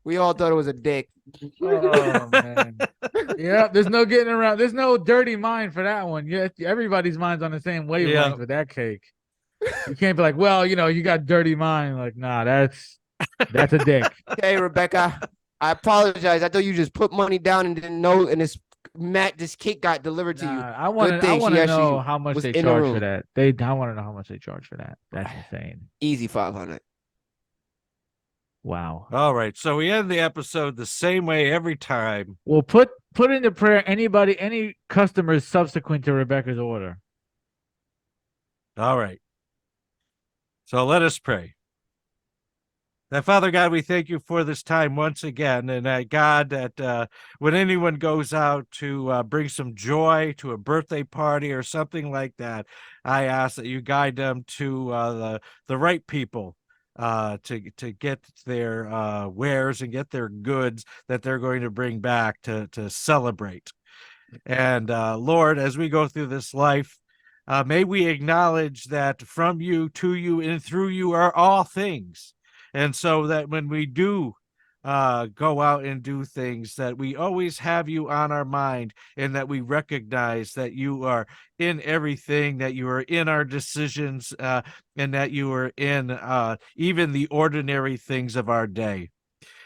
Speaker 3: We all thought it was a dick.
Speaker 2: Oh man. Yeah, there's no getting around. There's no dirty mind for that one. Yeah, everybody's mind's on the same wavelength with that cake. You can't be like, well, you got dirty mind. Like, nah, that's a dick.
Speaker 3: Hey, Rebecca, I apologize. I thought you just put money down and didn't know, and this cake got delivered to you.
Speaker 2: I want
Speaker 3: Good thing she
Speaker 2: to
Speaker 3: actually
Speaker 2: know how much
Speaker 3: was
Speaker 2: they
Speaker 3: in the
Speaker 2: charge for
Speaker 3: room.
Speaker 2: that. I want to know how much they charge for that. That's insane.
Speaker 3: Easy 500.
Speaker 2: Wow.
Speaker 1: All right. So we end the episode the same way every time.
Speaker 2: Well, put into prayer any customers subsequent to Rebecca's order.
Speaker 1: All right. So let us pray. That Father God, we thank you for this time once again. And that God, that when anyone goes out to bring some joy to a birthday party or something like that, I ask that you guide them to the right people to get their wares and get their goods that they're going to bring back to celebrate. And Lord, as we go through this life, may we acknowledge that from you, to you, and through you are all things. And so that when we do go out and do things, that we always have you on our mind, and that we recognize that you are in everything, that you are in our decisions, and that you are in even the ordinary things of our day.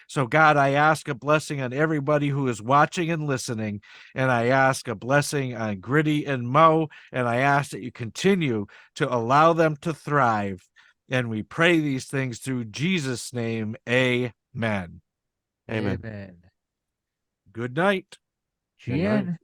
Speaker 1: So, God, I ask a blessing on everybody who is watching and listening, and I ask a blessing on Griddy and Mo, and I ask that you continue to allow them to thrive. And we pray these things through Jesus' name. Amen.
Speaker 3: Amen.
Speaker 2: Amen.
Speaker 1: Good night.
Speaker 2: GN.